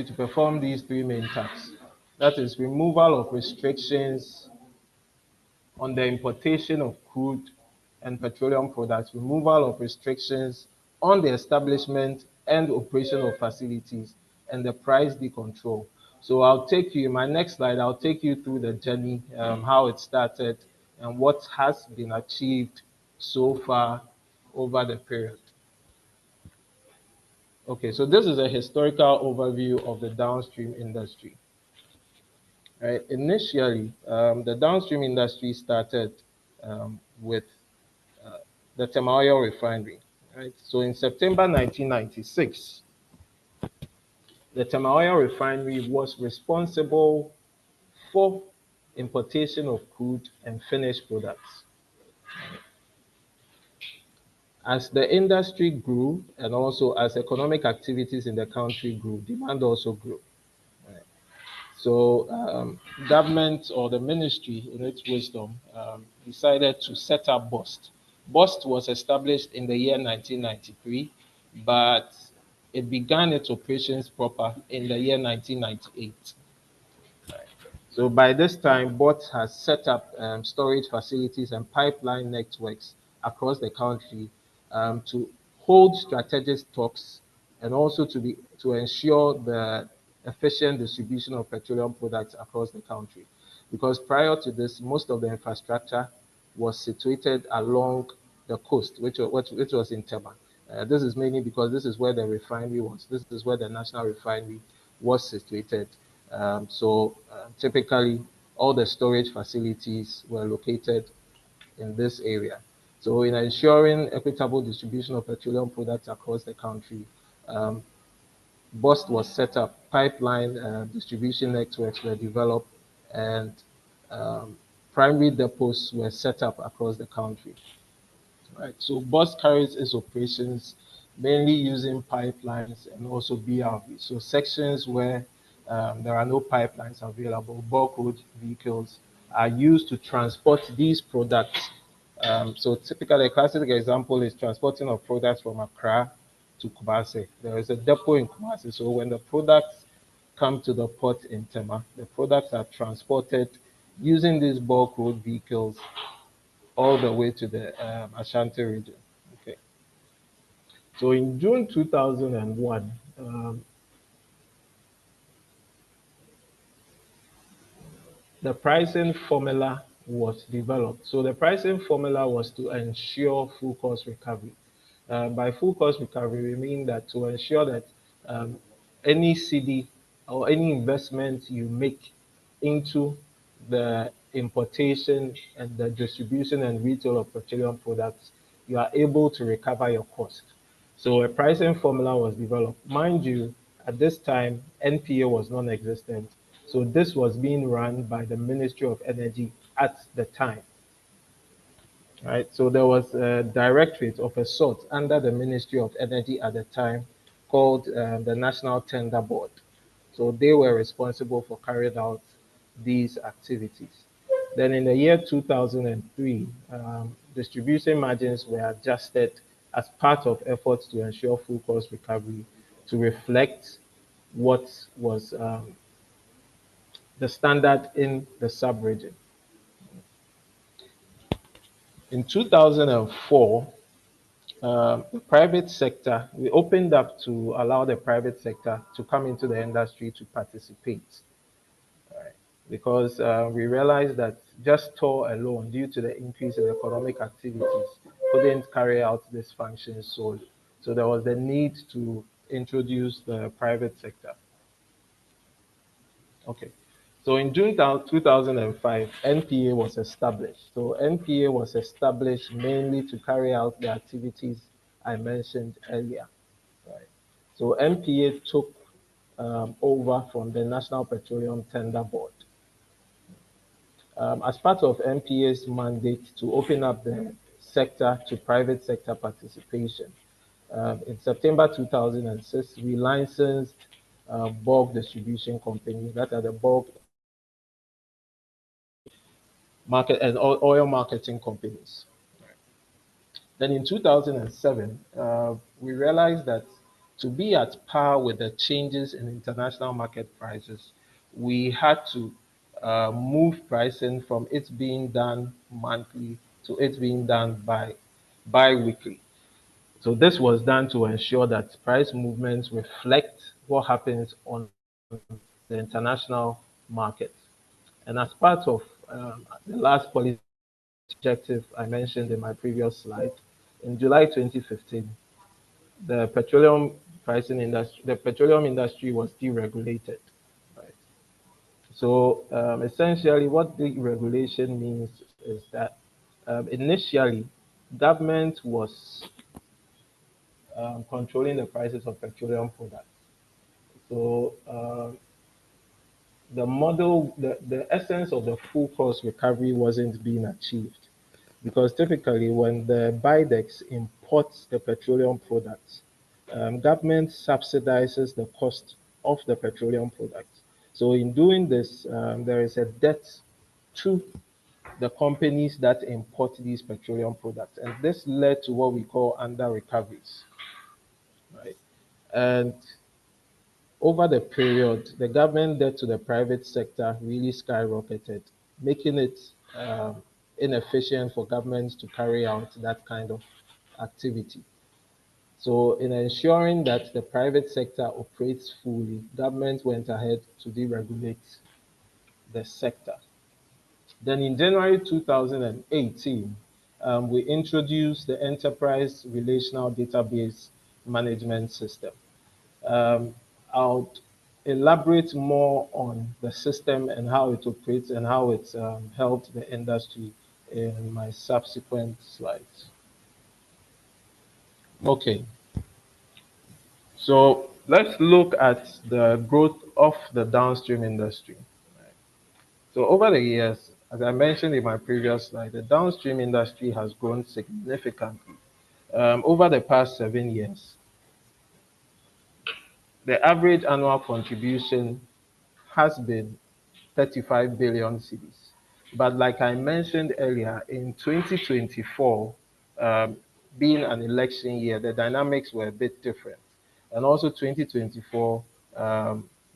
to perform these three main tasks. That is removal of restrictions on the importation of crude and petroleum products, removal of restrictions on the establishment and operation of facilities, and the price decontrol. So I'll take you, in my next slide, I'll take you through the journey, how it started and what has been achieved so far over the period. Okay, so this is a historical overview of the downstream industry. Right. Initially, the downstream industry started with the Tema Oil refinery. Right. So in September 1996, the Tema Oil Refinery was responsible for importation of crude and finished products. As the industry grew and also as economic activities in the country grew, demand also grew. So government or the ministry, in its wisdom, decided to set up BOST. BOST was established in the year 1993, but it began its operations proper in the year 1998. So by this time, BOST has set up storage facilities and pipeline networks across the country to hold strategic stocks and also to ensure the efficient distribution of petroleum products across the country. Because prior to this, most of the infrastructure was situated along the coast, which was in Tema. This is mainly because this is where the refinery was. This is where the national refinery was situated. Typically, all the storage facilities were located in this area. So in ensuring equitable distribution of petroleum products across the country, BOST was set up, pipeline distribution networks were developed, and primary depots were set up across the country. Right. So BOST carries its operations mainly using pipelines and also BRV. So sections where there are no pipelines available, bulk road vehicles are used to transport these products. So typically, a classic example is transporting of products from Accra to Kumasi. There is a depot in Kumasi. So when the products come to the port in Tema, the products are transported using these bulk road vehicles all the way to the Ashanti region. Okay. So in June 2001, the pricing formula was developed. So the pricing formula was to ensure full cost recovery. By full cost recovery, we mean that to ensure that any CD or any investment you make into the importation and the distribution and retail of petroleum products, you are able to recover your cost. So a pricing formula was developed. Mind you, at this time, NPA was non-existent. So this was being run by the Ministry of Energy at the time. Right. So there was a directorate of a sort under the Ministry of Energy at the time called the National Tender Board. So they were responsible for carrying out these activities. Then in the year 2003, distribution margins were adjusted as part of efforts to ensure full cost recovery to reflect what was the standard in the sub-region. In 2004, the private sector, we opened up to allow the private sector to come into the industry to participate. Right? Because we realized that just toll alone, due to the increase in economic activities, couldn't carry out this function solely. So there was the need to introduce the private sector. Okay. So in June 2005, NPA was established. So NPA was established mainly to carry out the activities I mentioned earlier. Right. So NPA took over from the National Petroleum Tender Board. As part of NPA's mandate to open up the sector to private sector participation, in September 2006, we licensed bulk distribution companies, that are the bulk market and oil marketing companies. Then in 2007, we realized that to be at par with the changes in international market prices, we had to move pricing from it being done monthly to it being done bi-weekly. So this was done to ensure that price movements reflect what happens on the international market. And as part of the last policy objective I mentioned in my previous slide, in July 2015, the petroleum industry was deregulated. Right? So essentially, what deregulation means is that initially, government was controlling the prices of petroleum products. So the model, the essence of the full cost recovery wasn't being achieved, because typically when the BIDEX imports the petroleum products, government subsidizes the cost of the petroleum products. So in doing this, there is a debt to the companies that import these petroleum products, and this led to what we call under recoveries, right? And over the period, the government debt to the private sector really skyrocketed, making it inefficient for governments to carry out that kind of activity. So in ensuring that the private sector operates fully, government went ahead to deregulate the sector. Then in January 2018, we introduced the Enterprise Relational Database Management System. I'll elaborate more on the system and how it operates and how it's helped the industry in my subsequent slides. Okay, so let's look at the growth of the downstream industry. So over the years, as I mentioned in my previous slide, the downstream industry has grown significantly. Over the past 7 years, the average annual contribution has been 35 billion cedis. But like I mentioned earlier, in 2024, being an election year, the dynamics were a bit different. And also 2024,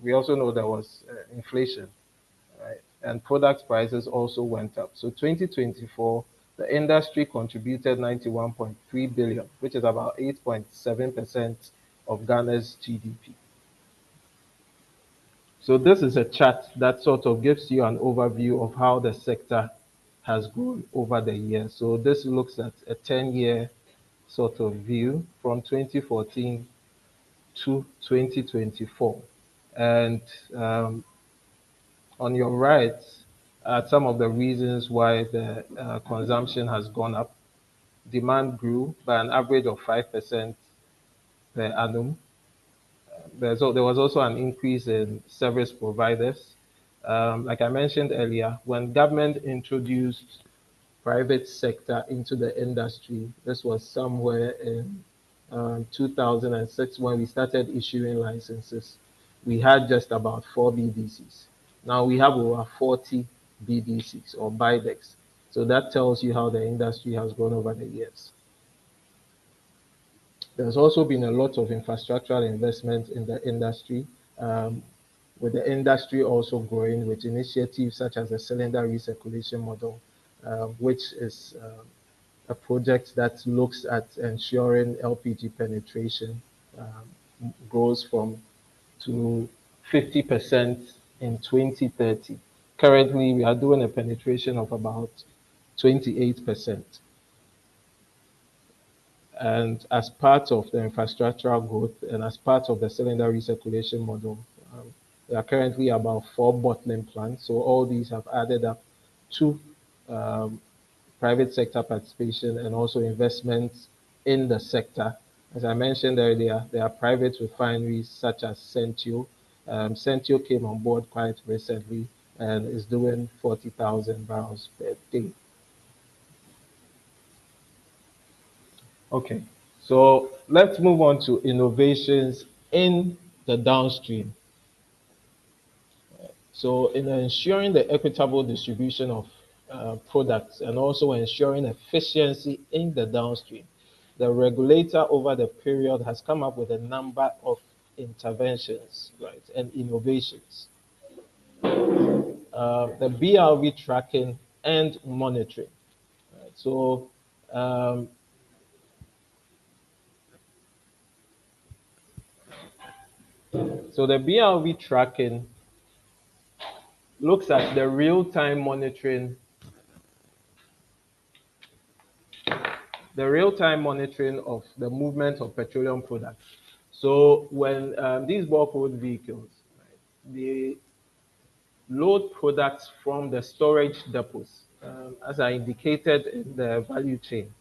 we also know there was inflation, right? And product prices also went up. So 2024, the industry contributed 91.3 billion, which is about 8.7% of Ghana's GDP. So this is a chart that sort of gives you an overview of how the sector has grown over the years. So this looks at a 10-year sort of view from 2014 to 2024. And on your right are some of the reasons why the consumption has gone up. Demand grew by an average of 5% per annum. There was also an increase in service providers. Like I mentioned earlier, when government introduced private sector into the industry, this was somewhere in 2006 when we started issuing licenses. We had just about 4 BDCs. Now we have over 40 BDCs or BIDEX. So that tells you how the industry has grown over the years. There's also been a lot of infrastructural investment in the industry, with the industry also growing with initiatives such as the cylinder recirculation model, which is a project that looks at ensuring LPG penetration grows to 50% in 2030. Currently, we are doing a penetration of about 28%. And as part of the infrastructural growth and as part of the cylinder recirculation model, there are currently about 4 bottling plants. So all these have added up to private sector participation and also investments in the sector. As I mentioned earlier, there are private refineries such as Sentio. Sentio came on board quite recently and is doing 40,000 barrels per day. Okay, so let's move on to innovations in the downstream. So in ensuring the equitable distribution of products and also ensuring efficiency in the downstream, the regulator over the period has come up with a number of interventions, right, and innovations. The BRV tracking and monitoring. Right? So the BRV tracking looks at the real-time monitoring, of the movement of petroleum products. So when these bulk road vehicles, right, they load products from the storage depots, as I indicated in the value chain,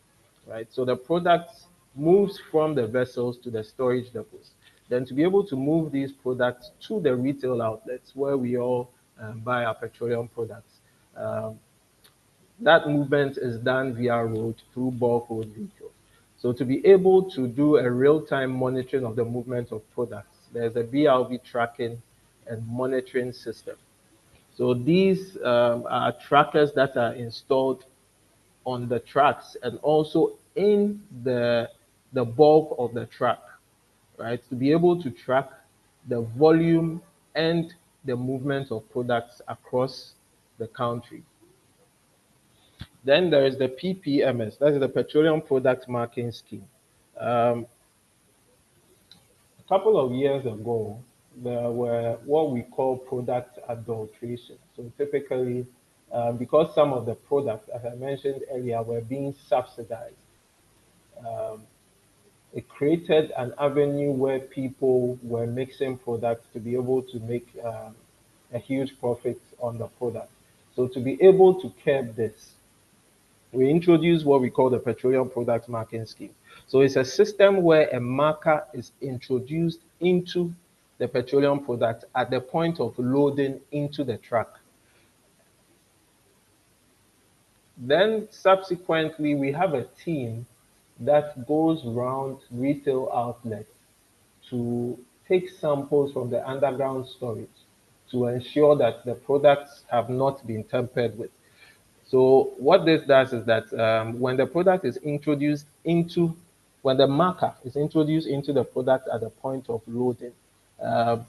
right? So the product moves from the vessels to the storage depots. Then to be able to move these products to the retail outlets where we all buy our petroleum products. That movement is done via road through bulk road vehicles. So to be able to do a real-time monitoring of the movement of products, there's a BRV tracking and monitoring system. So these are trackers that are installed on the trucks and also in the bulk of the truck, right? To be able to track the volume and the movement of products across the country. Then there is the PPMS, that is the Petroleum Product Marking Scheme. A couple of years ago, there were what we call product adulteration. So typically, because some of the products, as I mentioned earlier, were being subsidized, um, it created an avenue where people were mixing products to be able to make a huge profit on the product. So to be able to curb this, we introduced what we call the Petroleum Product Marking Scheme. So it's a system where a marker is introduced into the petroleum product at the point of loading into the truck. Then subsequently, we have a team that goes around retail outlets to take samples from the underground storage to ensure that the products have not been tampered with. So what this does is that when the product is introduced into, when the marker is introduced into the product at the point of loading,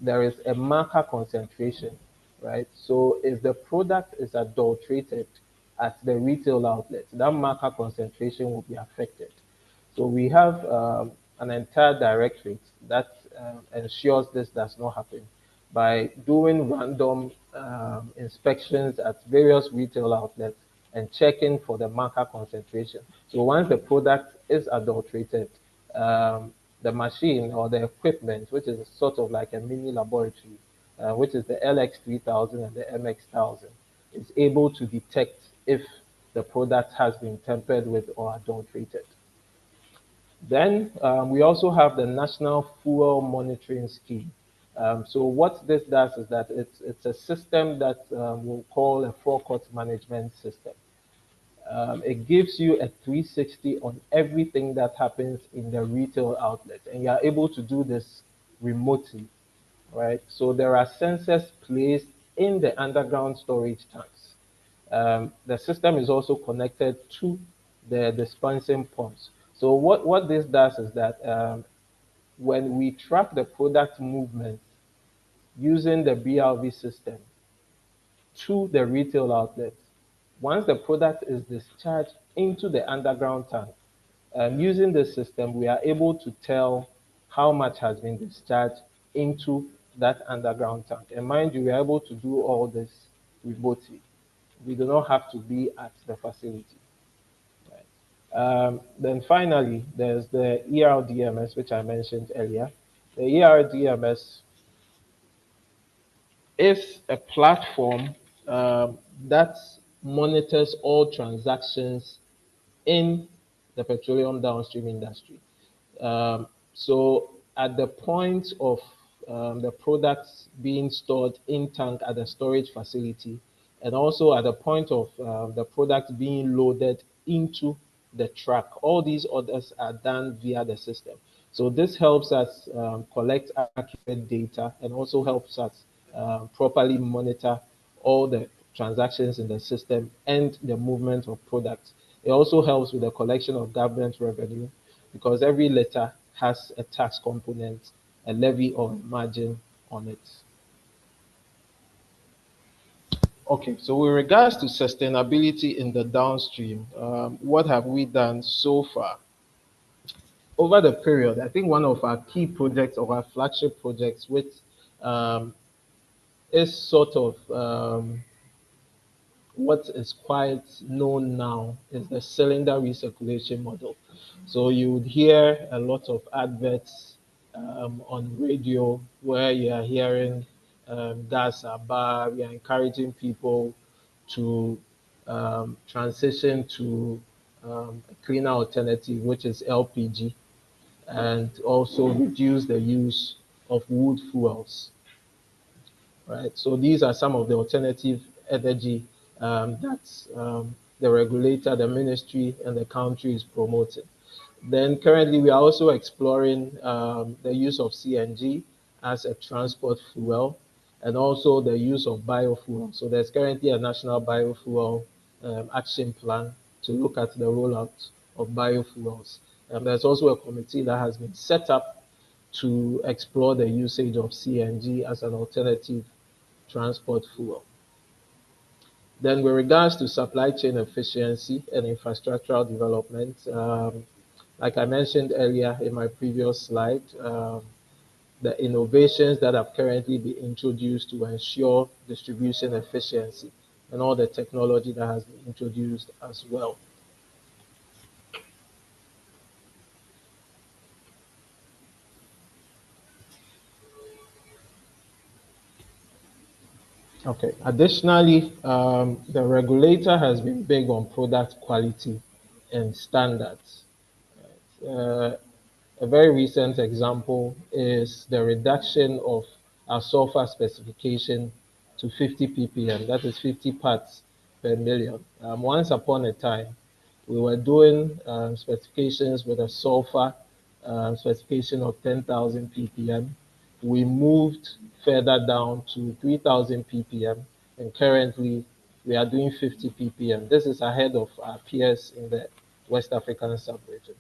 there is a marker concentration, right? So if the product is adulterated at the retail outlet, that marker concentration will be affected. So we have an entire directorate that ensures this does not happen by doing random inspections at various retail outlets and checking for the marker concentration. So once the product is adulterated, the machine or the equipment, which is sort of like a mini laboratory, which is the LX3000 and the MX1000, is able to detect if the product has been tampered with or adulterated. Then we also have the National Fuel Monitoring Scheme. So what this does is that it's a system that we'll call a forecourt management system. It gives you a 360 on everything that happens in the retail outlet, and you are able to do this remotely, right? So there are sensors placed in the underground storage tanks. The system is also connected to the dispensing pumps. So what this does is that when we track the product movement using the BRV system to the retail outlet, once the product is discharged into the underground tank, using this system, we are able to tell how much has been discharged into that underground tank. And mind you, we are able to do all this remotely. We do not have to be at the facility. Then finally, there's the ERDMS, which I mentioned earlier. The ERDMS is a platform that monitors all transactions in the petroleum downstream industry. So at the point of the products being stored in tank at the storage facility, and also at the point of the product being loaded into the truck, all these orders are done via the system. So this helps us collect accurate data and also helps us properly monitor all the transactions in the system and the movement of products. It also helps with the collection of government revenue because every letter has a tax component, a levy or margin on it. Okay, so with regards to sustainability in the downstream, what have we done so far? Over the period, I think one of our key projects or our flagship projects, which is sort of what is quite known now is the cylinder recirculation model. So you would hear a lot of adverts on radio where you are hearing gas are bad. We are encouraging people to transition to a cleaner alternative, which is LPG, and also reduce the use of wood fuels. Right? So these are some of the alternative energy that the regulator, the ministry, and the country is promoting. Then currently we are also exploring the use of CNG as a transport fuel and also the use of biofuel. So there's currently a national biofuel action plan to look at the rollout of biofuels. There's also a committee that has been set up to explore the usage of CNG as an alternative transport fuel. Then with regards to supply chain efficiency and infrastructural development, like I mentioned earlier in my previous slide, the innovations that have currently been introduced to ensure distribution efficiency and all the technology that has been introduced as well. Okay. Additionally, the regulator has been big on product quality and standards. A very recent example is the reduction of our sulfur specification to 50 ppm, that is 50 parts per million. Once upon a time, we were doing specifications with a sulfur specification of 10,000 ppm. We moved further down to 3,000 ppm, and currently we are doing 50 ppm. This is ahead of our peers in the West African sub-region.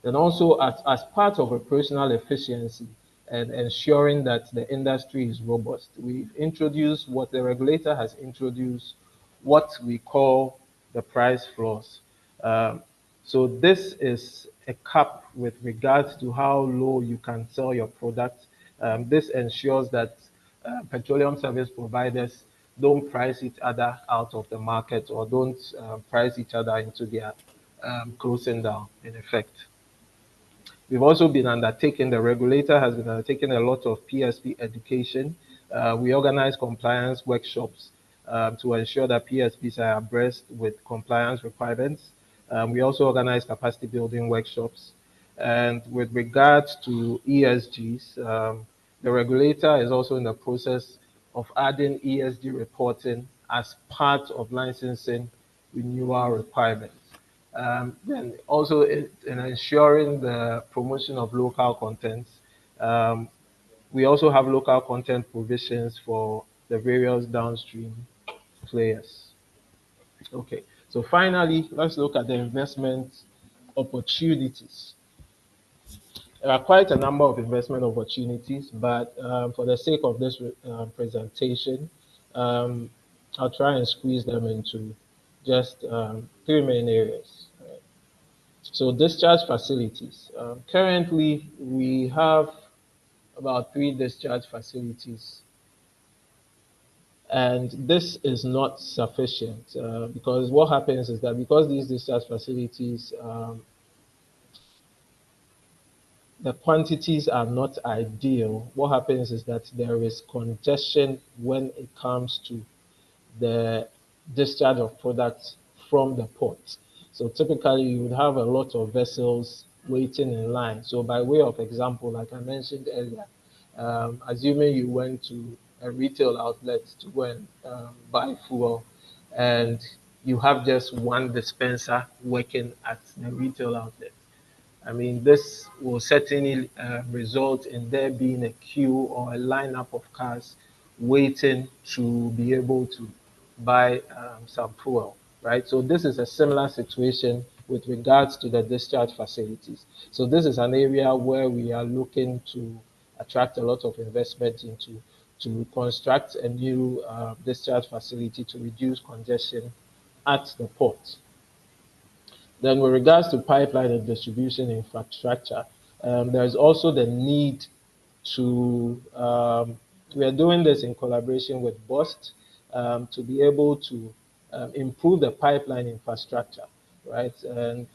Then also as part of operational efficiency and ensuring that the industry is robust, we've introduced what the regulator has introduced, what we call the price floors. So this is a cap with regards to how low you can sell your product. This ensures that petroleum service providers don't price each other out of the market or don't price each other into their closing down in effect. We've also been undertaking, the regulator has been undertaking a lot of PSP education. We organize compliance workshops to ensure that PSPs are abreast with compliance requirements. We also organize capacity building workshops. And with regards to ESGs, the regulator is also in the process of adding ESG reporting as part of licensing renewal requirements. Then also in ensuring the promotion of local content, we also have local content provisions for the various downstream players. Okay, so finally, let's look at the investment opportunities. There are quite a number of investment opportunities, but for the sake of this presentation, I'll try and squeeze them into just three main areas. Right? So discharge facilities. Currently, we have about 3 discharge facilities, and this is not sufficient because what happens is that because these discharge facilities, the quantities are not ideal, what happens is that there is congestion when it comes to the discharge of products from the port. So typically you would have a lot of vessels waiting in line. So by way of example, like I mentioned earlier, assuming you went to a retail outlet to go and buy fuel, and you have just one dispenser working at the retail outlet. I mean, this will certainly result in there being a queue or a lineup of cars waiting to be able to buy some fuel, right? So this is a similar situation with regards to the discharge facilities. So this is an area where we are looking to attract a lot of investment into to construct a new discharge facility to reduce congestion at the port. Then with regards to pipeline and distribution infrastructure, there's also the need to, we are doing this in collaboration with BOST to be able to improve the pipeline infrastructure, right? And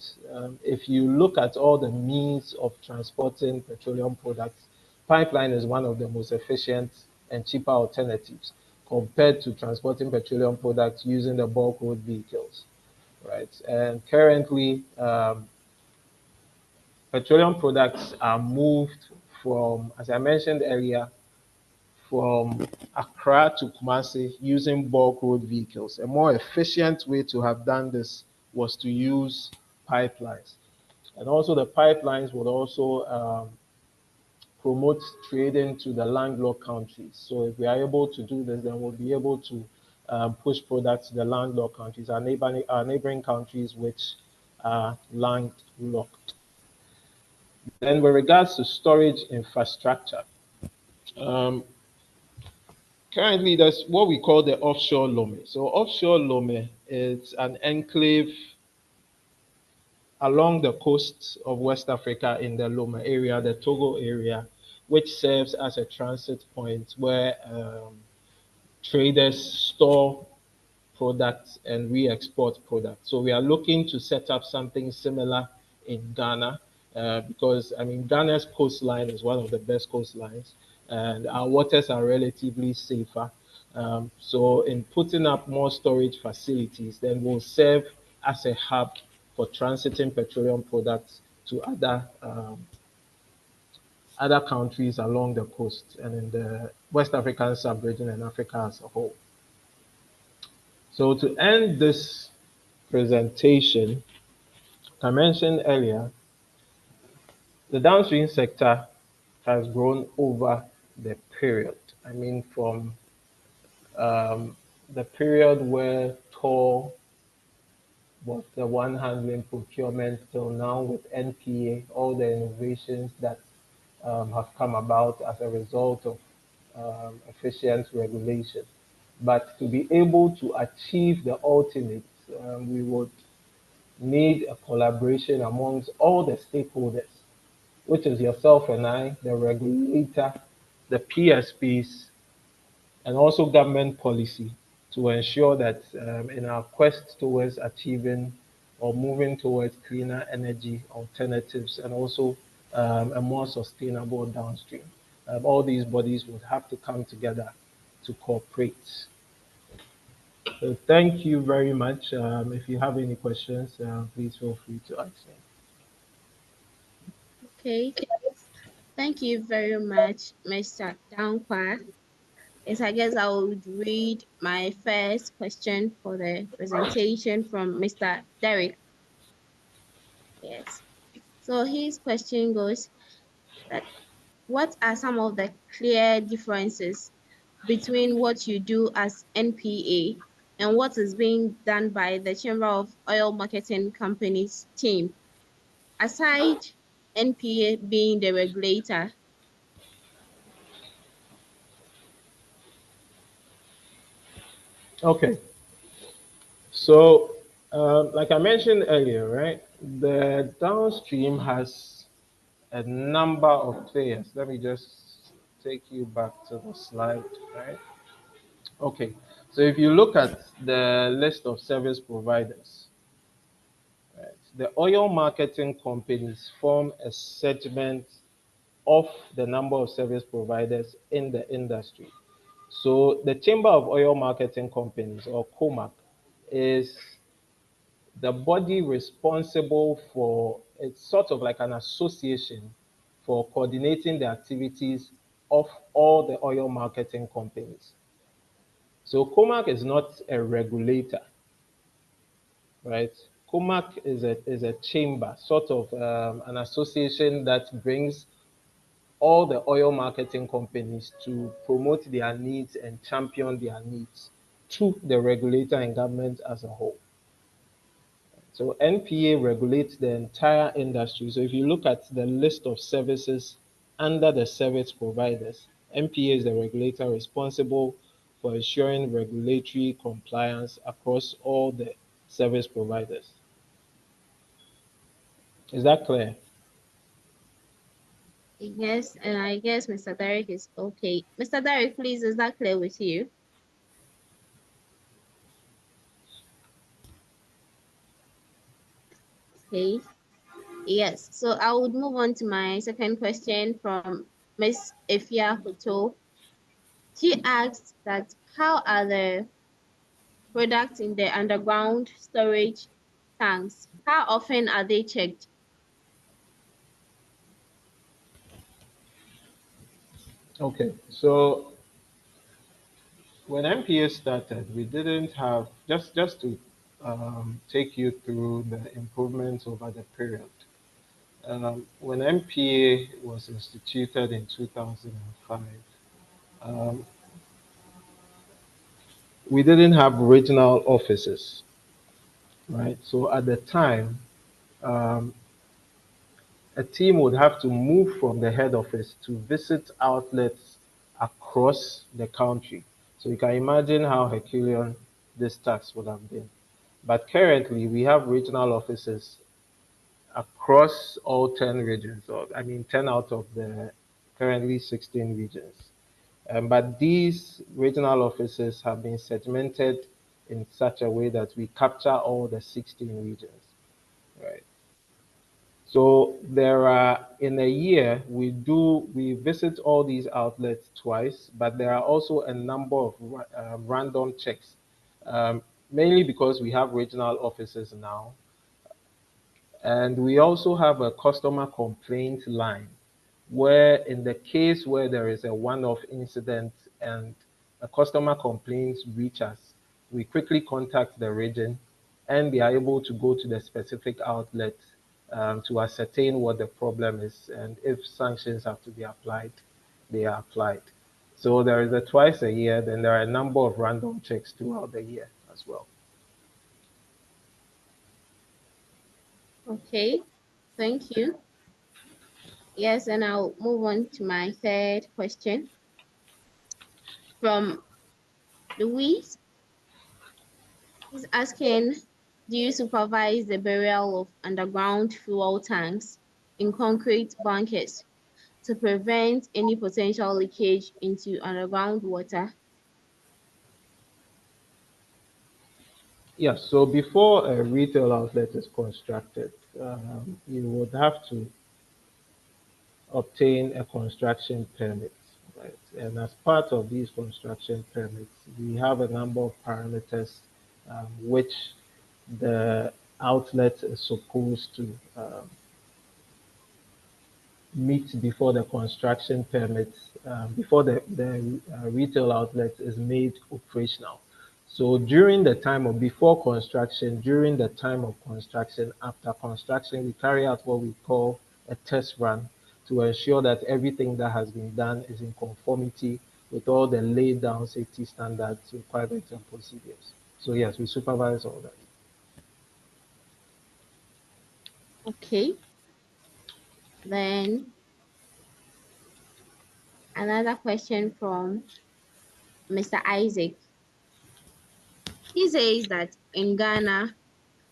if you look at all the means of transporting petroleum products, pipeline is one of the most efficient and cheaper alternatives compared to transporting petroleum products using the bulk road vehicles, right? And currently, petroleum products are moved from, as I mentioned earlier, from Accra to Kumasi using bulk road vehicles. A more efficient way to have done this was to use pipelines. And also the pipelines would also promote trading to the landlocked countries. So if we are able to do this, then we'll be able to push products to the landlocked countries, our neighboring countries which are landlocked. Then with regards to storage infrastructure, currently there's what we call the offshore Lome. So offshore Lome is an enclave along the coast of West Africa in the Lome area, the Togo area, which serves as a transit point where traders store products and re-export products. So we are looking to set up something similar in Ghana because I mean Ghana's coastline is one of the best coastlines and our waters are relatively safer. So in putting up more storage facilities, then we'll serve as a hub for transiting petroleum products to other countries along the coast and in the West African sub-region and Africa as a whole. So to end this presentation, I mentioned earlier, the downstream sector has grown over the period. I mean, from the period where Tor was the one handling procurement till now with NPA, all the innovations that have come about as a result of efficient regulation. But to be able to achieve the ultimate, we would need a collaboration amongst all the stakeholders, which is yourself and I, the regulator, the PSPs, and also government policy to ensure that in our quest towards achieving or moving towards cleaner energy alternatives and also a more sustainable downstream. All these bodies would have to come together to cooperate. So thank you very much. If you have any questions, please feel free to ask me. Okay. Thank you very much, Mr. Dankwa. Yes, I guess I would read my first question for the presentation from Mr. Derek. Yes. So his question goes that what are some of the clear differences between what you do as NPA and what is being done by the Chamber of Oil Marketing Companies team? Aside NPA being the regulator, Okay. So, like I mentioned earlier, right, the downstream has a number of players. Let me just take you back to the slide, right? Okay. So if you look at the list of service providers, right, the oil marketing companies form a segment of the number of service providers in the industry. So the Chamber of Oil Marketing Companies, or COMAC, is the body responsible for, it's sort of like an association for coordinating the activities of all the oil marketing companies. So COMAC is not a regulator, right? COMAC is a chamber, sort of an association that brings all the oil marketing companies to promote their needs and champion their needs to the regulator and government as a whole. So NPA regulates the entire industry. So if you look at the list of services under the service providers, NPA is the regulator responsible for ensuring regulatory compliance across all the service providers. Is that clear? yes, and I guess Mr. Derek is okay. Mr. Derek, please, is that clear with you? Okay. Yes, so I would move on to my second question from Miss Efia Hoto. She asked that how are the products in the underground storage tanks, how often are they checked? Okay, so when MPA started, we didn't have just to take you through the improvements over the period. When MPA was instituted in 2005, um, we didn't have regional offices, right? So at the time, um, a team would have to move from the head office to visit outlets across the country. So you can imagine how Herculean this task would have been. But currently, we have regional offices across all 10 regions, or I mean, 10 out of the currently 16 regions. But these regional offices have been segmented in such a way that we capture all the 16 regions, right? So there are, in a year, we visit all these outlets twice, but there are also a number of random checks, mainly because we have regional offices now. And we also have a customer complaint line where in the case where there is a one-off incident and a customer complaints reach us, we quickly contact the region and they are able to go to the specific outlet to ascertain what the problem is, and if sanctions have to be applied, they are applied. So there is a twice a year, then there are a number of random checks throughout the year as well. Okay, thank you. Yes, and I'll move on to my third question from Louise. He's asking, do you supervise the burial of underground fuel tanks in concrete bunkers to prevent any potential leakage into underground water? Yes, so before a retail outlet is constructed, you would have to obtain a construction permit, right? And as part of these construction permits, we have a number of parameters which the outlet is supposed to meet before the construction permit, before the retail outlet is made operational. So during the time of before construction, during the time of construction, after construction, we carry out what we call a test run to ensure that everything that has been done is in conformity with all the laid down safety standards, requirements, and procedures. So yes, we supervise all that. Okay, then another question from Mr. Isaac. He says that in Ghana,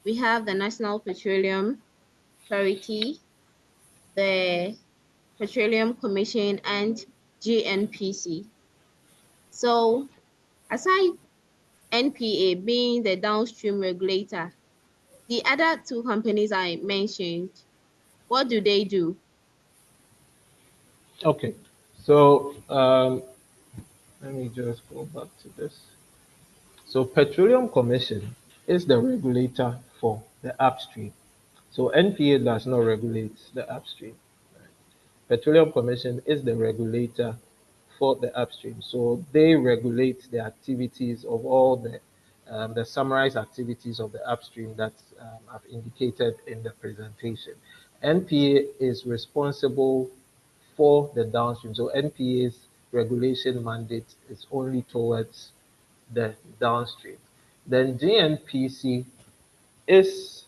we have the National Petroleum Authority, the Petroleum Commission, and GNPC. So, aside NPA being the downstream regulator, the other two companies I mentioned, what do they do? Okay, so let me just go back to this. So Petroleum Commission is the regulator for the upstream. So NPA does not regulate the upstream. Petroleum Commission is the regulator for the upstream. So they regulate the activities of all the summarized activities of the upstream that I've indicated in the presentation. NPA is responsible for the downstream. So NPA's regulation mandate is only towards the downstream. Then GNPC is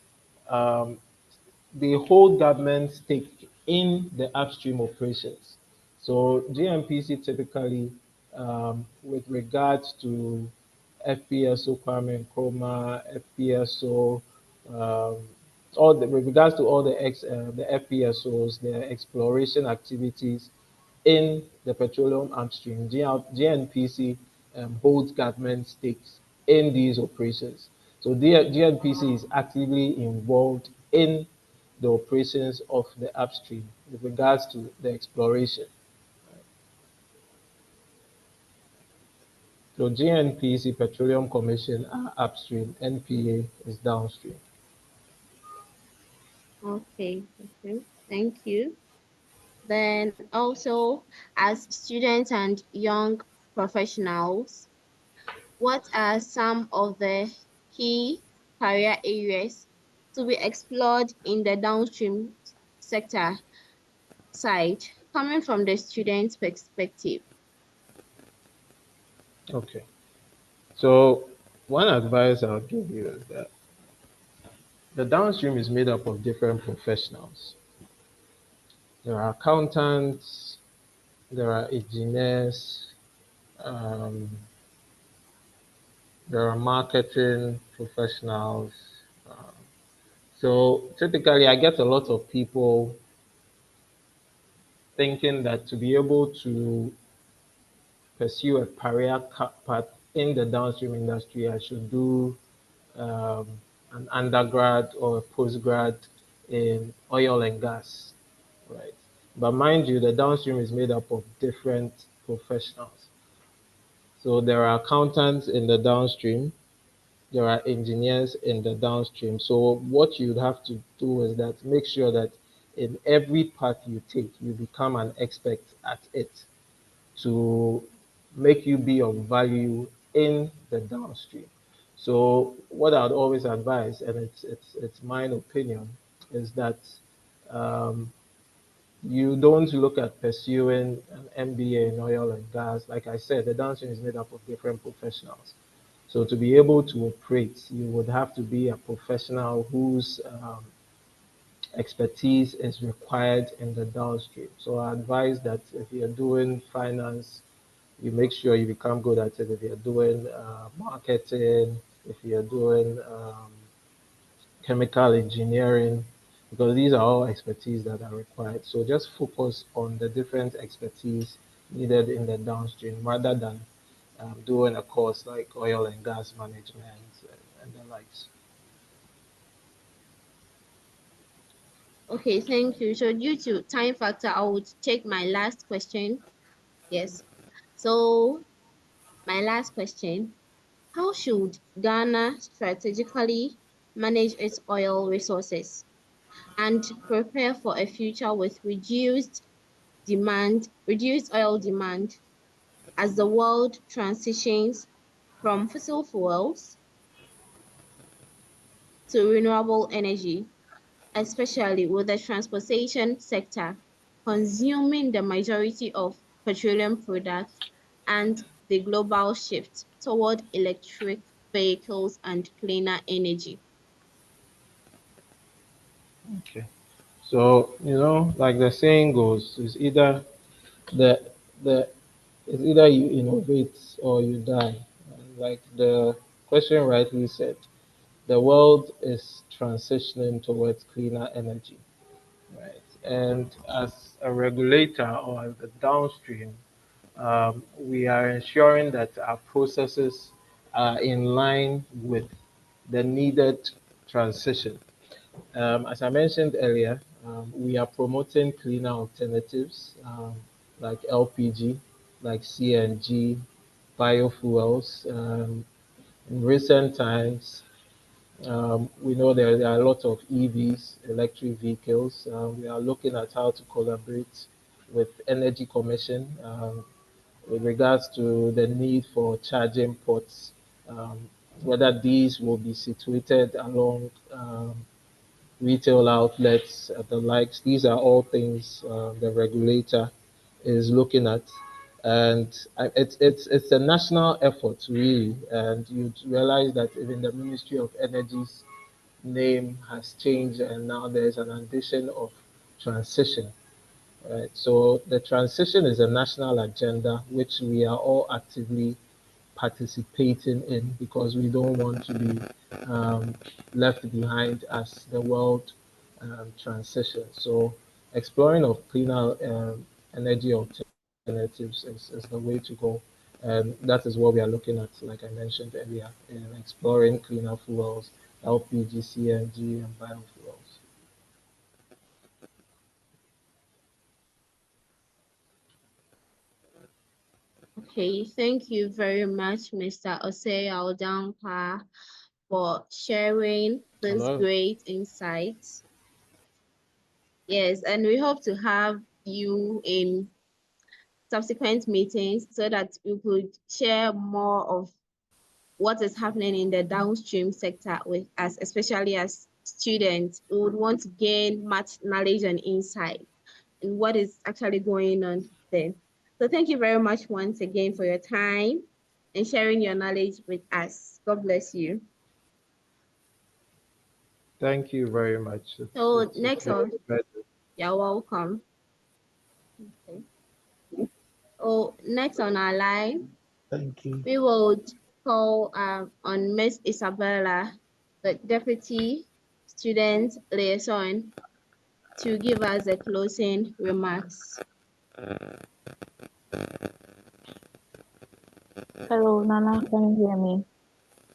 um, the whole government stake in the upstream operations. So GNPC typically, with regards to FPSO Kwame Nkrumah, FPSO, with regards to all the FPSOs, the exploration activities in the petroleum upstream, GNPC holds government stakes in these operations. So GNPC is actively involved in the operations of the upstream with regards to the exploration. So GNPC, Petroleum Commission, are upstream, NPA is downstream. Okay, thank you. Then also, as students and young professionals, what are some of the key career areas to be explored in the downstream sector side, coming from the student's perspective? Okay. So one advice I'll give you is that the downstream is made up of different professionals. There are accountants, there are engineers, um, there are marketing professionals. Um, so typically, I get a lot of people thinking that to be able to pursue a career path in the downstream industry, I should do um, an undergrad or a postgrad in oil and gas, right? But mind you, the downstream is made up of different professionals. So there are accountants in the downstream, there are engineers in the downstream. So what you'd have to do is that make sure that in every path you take, you become an expert at it to make you be of value in the downstream. So what I'd always advise, and it's my opinion, is that um, you don't look at pursuing an MBA in oil and gas. Like I said, the downstream is made up of different professionals. So to be able to operate, you would have to be a professional whose expertise is required in the downstream. So I advise that if you're doing finance, you make sure you become good at it. If you're doing marketing, if you're doing chemical engineering, because these are all expertise that are required. So just focus on the different expertise needed in the downstream rather than doing a course like oil and gas management and the likes. Okay, thank you. So due to time factor, I would take my last question. Yes. So my last question, how should Ghana strategically manage its oil resources and prepare for a future with reduced oil demand as the world transitions from fossil fuels to renewable energy, especially with the transportation sector consuming the majority of petroleum products and the global shift toward electric vehicles and cleaner energy? Okay. So, like the saying goes, the the it's either you innovate or you die. And like the question rightly said, the world is transitioning towards cleaner energy, right? And as a regulator or as the downstream, we are ensuring that our processes are in line with the needed transition. As I mentioned earlier, we are promoting cleaner alternatives like LPG, like CNG, biofuels. In recent times, we know there are a lot of EVs, electric vehicles. We are looking at how to collaborate with Energy Commission with regards to the need for charging ports, whether these will be situated along retail outlets, the likes. These are all things the regulator is looking at, and it's a national effort really. And you realize that even the Ministry of Energy's name has changed, and now there's an ambition of transition. Right. So the transition is a national agenda which we are all actively participating in because we don't want to be um, left behind as the world transitions. So exploring of cleaner energy alternatives is the way to go. And that is what we are looking at, like I mentioned earlier, in exploring cleaner fuels, LPG, CNG, and biofuels. Okay, thank you very much, Mr. Osei Aldankwa, for sharing this Hello. great insights. Yes, and we hope to have you in subsequent meetings so that we could share more of what is happening in the downstream sector with us, especially as students. We would want to gain much knowledge and insight in what is actually going on there. So thank you very much once again for your time and sharing your knowledge with us. God bless you. Thank you very much. So It's next been a on, pleasure. you're welcome. Okay. Oh, next on our line, Thank you. we will call on Miss Isabella, the Deputy Student Liaison, to give us the closing remarks. Hello, Nana, can you hear me?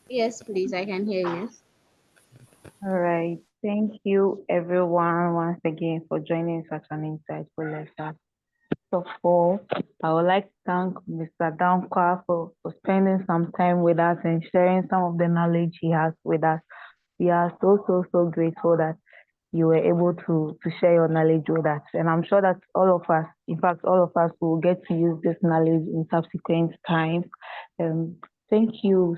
Yes, please, I can hear you. All right. Thank you, everyone, once again for joining such an insightful lecture. First of all, I would like to thank Mr. Dankwa for spending some time with us and sharing some of the knowledge he has with us. We are so grateful that you were able to share your knowledge with us. And I'm sure that all of us, in fact, all of us will get to use this knowledge in subsequent times. Thank you,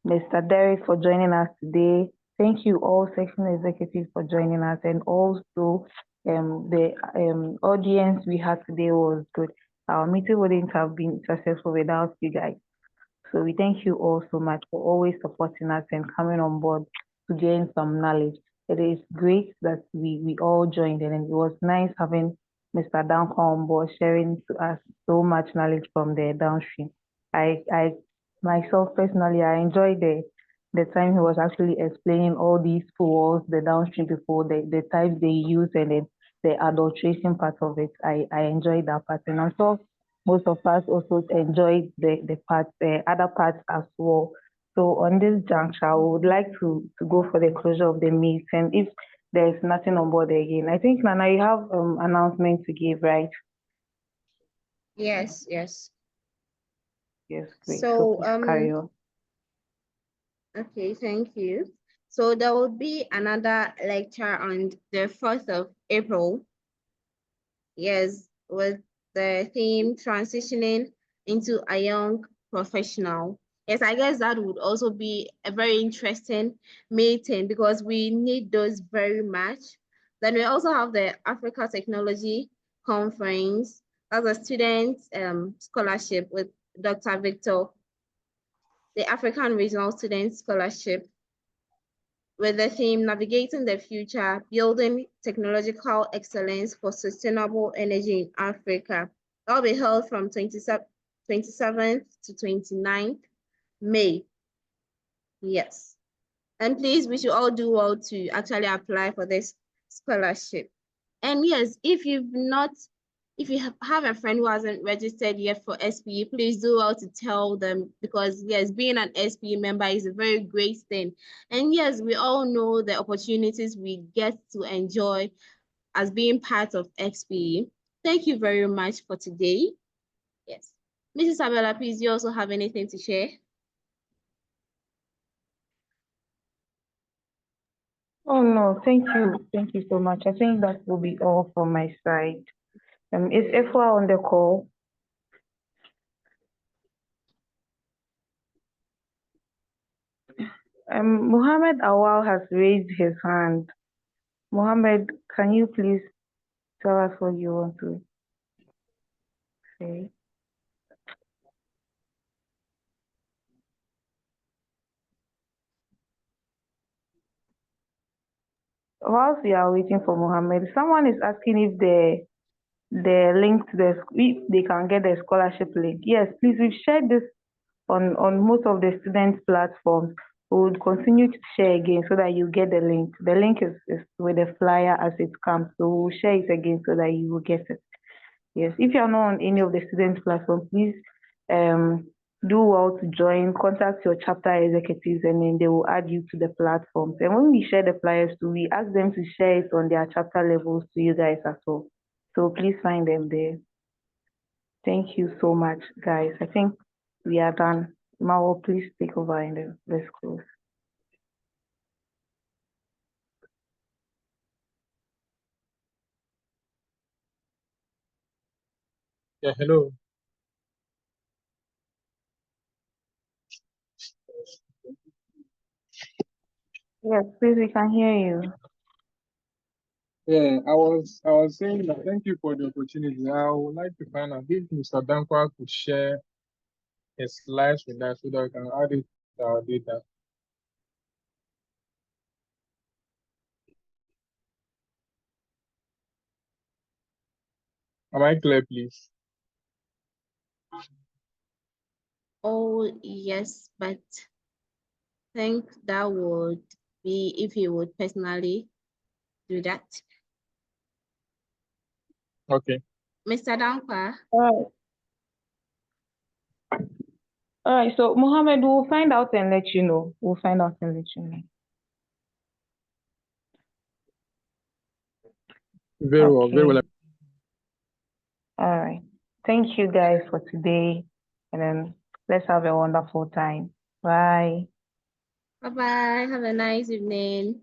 Mr. Derek, for joining us today. Thank you all section executives for joining us, and also the audience we had today was good. Our meeting wouldn't have been successful without you guys. So we thank you all so much for always supporting us and coming on board to gain some knowledge. It is great that we all joined in, and it was nice having Mr. Danko on board sharing to us so much knowledge from the downstream. I myself personally, I enjoyed the time he was actually explaining all these fuels, the downstream people, the types they use, and then the adulteration part of it. I enjoyed that part, and I'm sure most of us also enjoyed the other parts as well. So on this juncture, I would like to go for the closure of the meet. And if there's nothing on board again, I think, Nana, you have announcement to give, right? Yes, yes. Yes, great. So, Please carry on. okay, thank you. So there will be another lecture on the 4th of April. Yes, with the theme transitioning into a young professional. Yes, I guess that would also be a very interesting meeting because we need those very much. Then we also have the Africa Technology Conference as a student scholarship with Dr. Victor, the African Regional Student Scholarship with the theme Navigating the Future, Building Technological Excellence for Sustainable Energy in Africa. That will be held from 27th to 29th May. Yes. And please, we should all do well to actually apply for this scholarship. And yes, if you have a friend who hasn't registered yet for SPE, please do well to tell them, because yes, being an SPE member is a very great thing. And yes, we all know the opportunities we get to enjoy as being part of SPE. Thank you very much for today. Yes. Mrs. Abela, please, do you also have anything to share? Oh no, thank you. Thank you so much. I think that will be all from my side. Is Efwa on the call? Mohammed Awal has raised his hand. Mohammed, can you please tell us what you want to say? Whilst we are waiting for Mohammed, someone is asking if the link to if they can get the scholarship link. Yes, please, we've shared this on most of the student platforms. We would continue to share again so that you get the link. The link is with the flyer as it comes. So we'll share it again so that you will get it. Yes, if you're not on any of the student platforms, please do well to join, contact your chapter executives, and then they will add you to the platforms. And when we share the flyers too, we ask them to share it on their chapter levels to you guys as well. So please find them there. Thank you so much, guys. I think we are done. Mao, please take over and then let's close. Yeah, hello. Yes, please, we can hear you. Yeah, I was saying that thank you for the opportunity. I would like to find out if Mr. Dankwa could share his slides with us so that we can add it to our data. Am I clear, please? Oh, yes, but I think that would be if you would personally do that. Okay. Mr. Dankwa. All right. So Mohammed, we'll find out and let you know. We'll find out and let you know. Very well, very well. All right. Thank you guys for today. And then let's have a wonderful time. Bye. Bye-bye. Have a nice evening.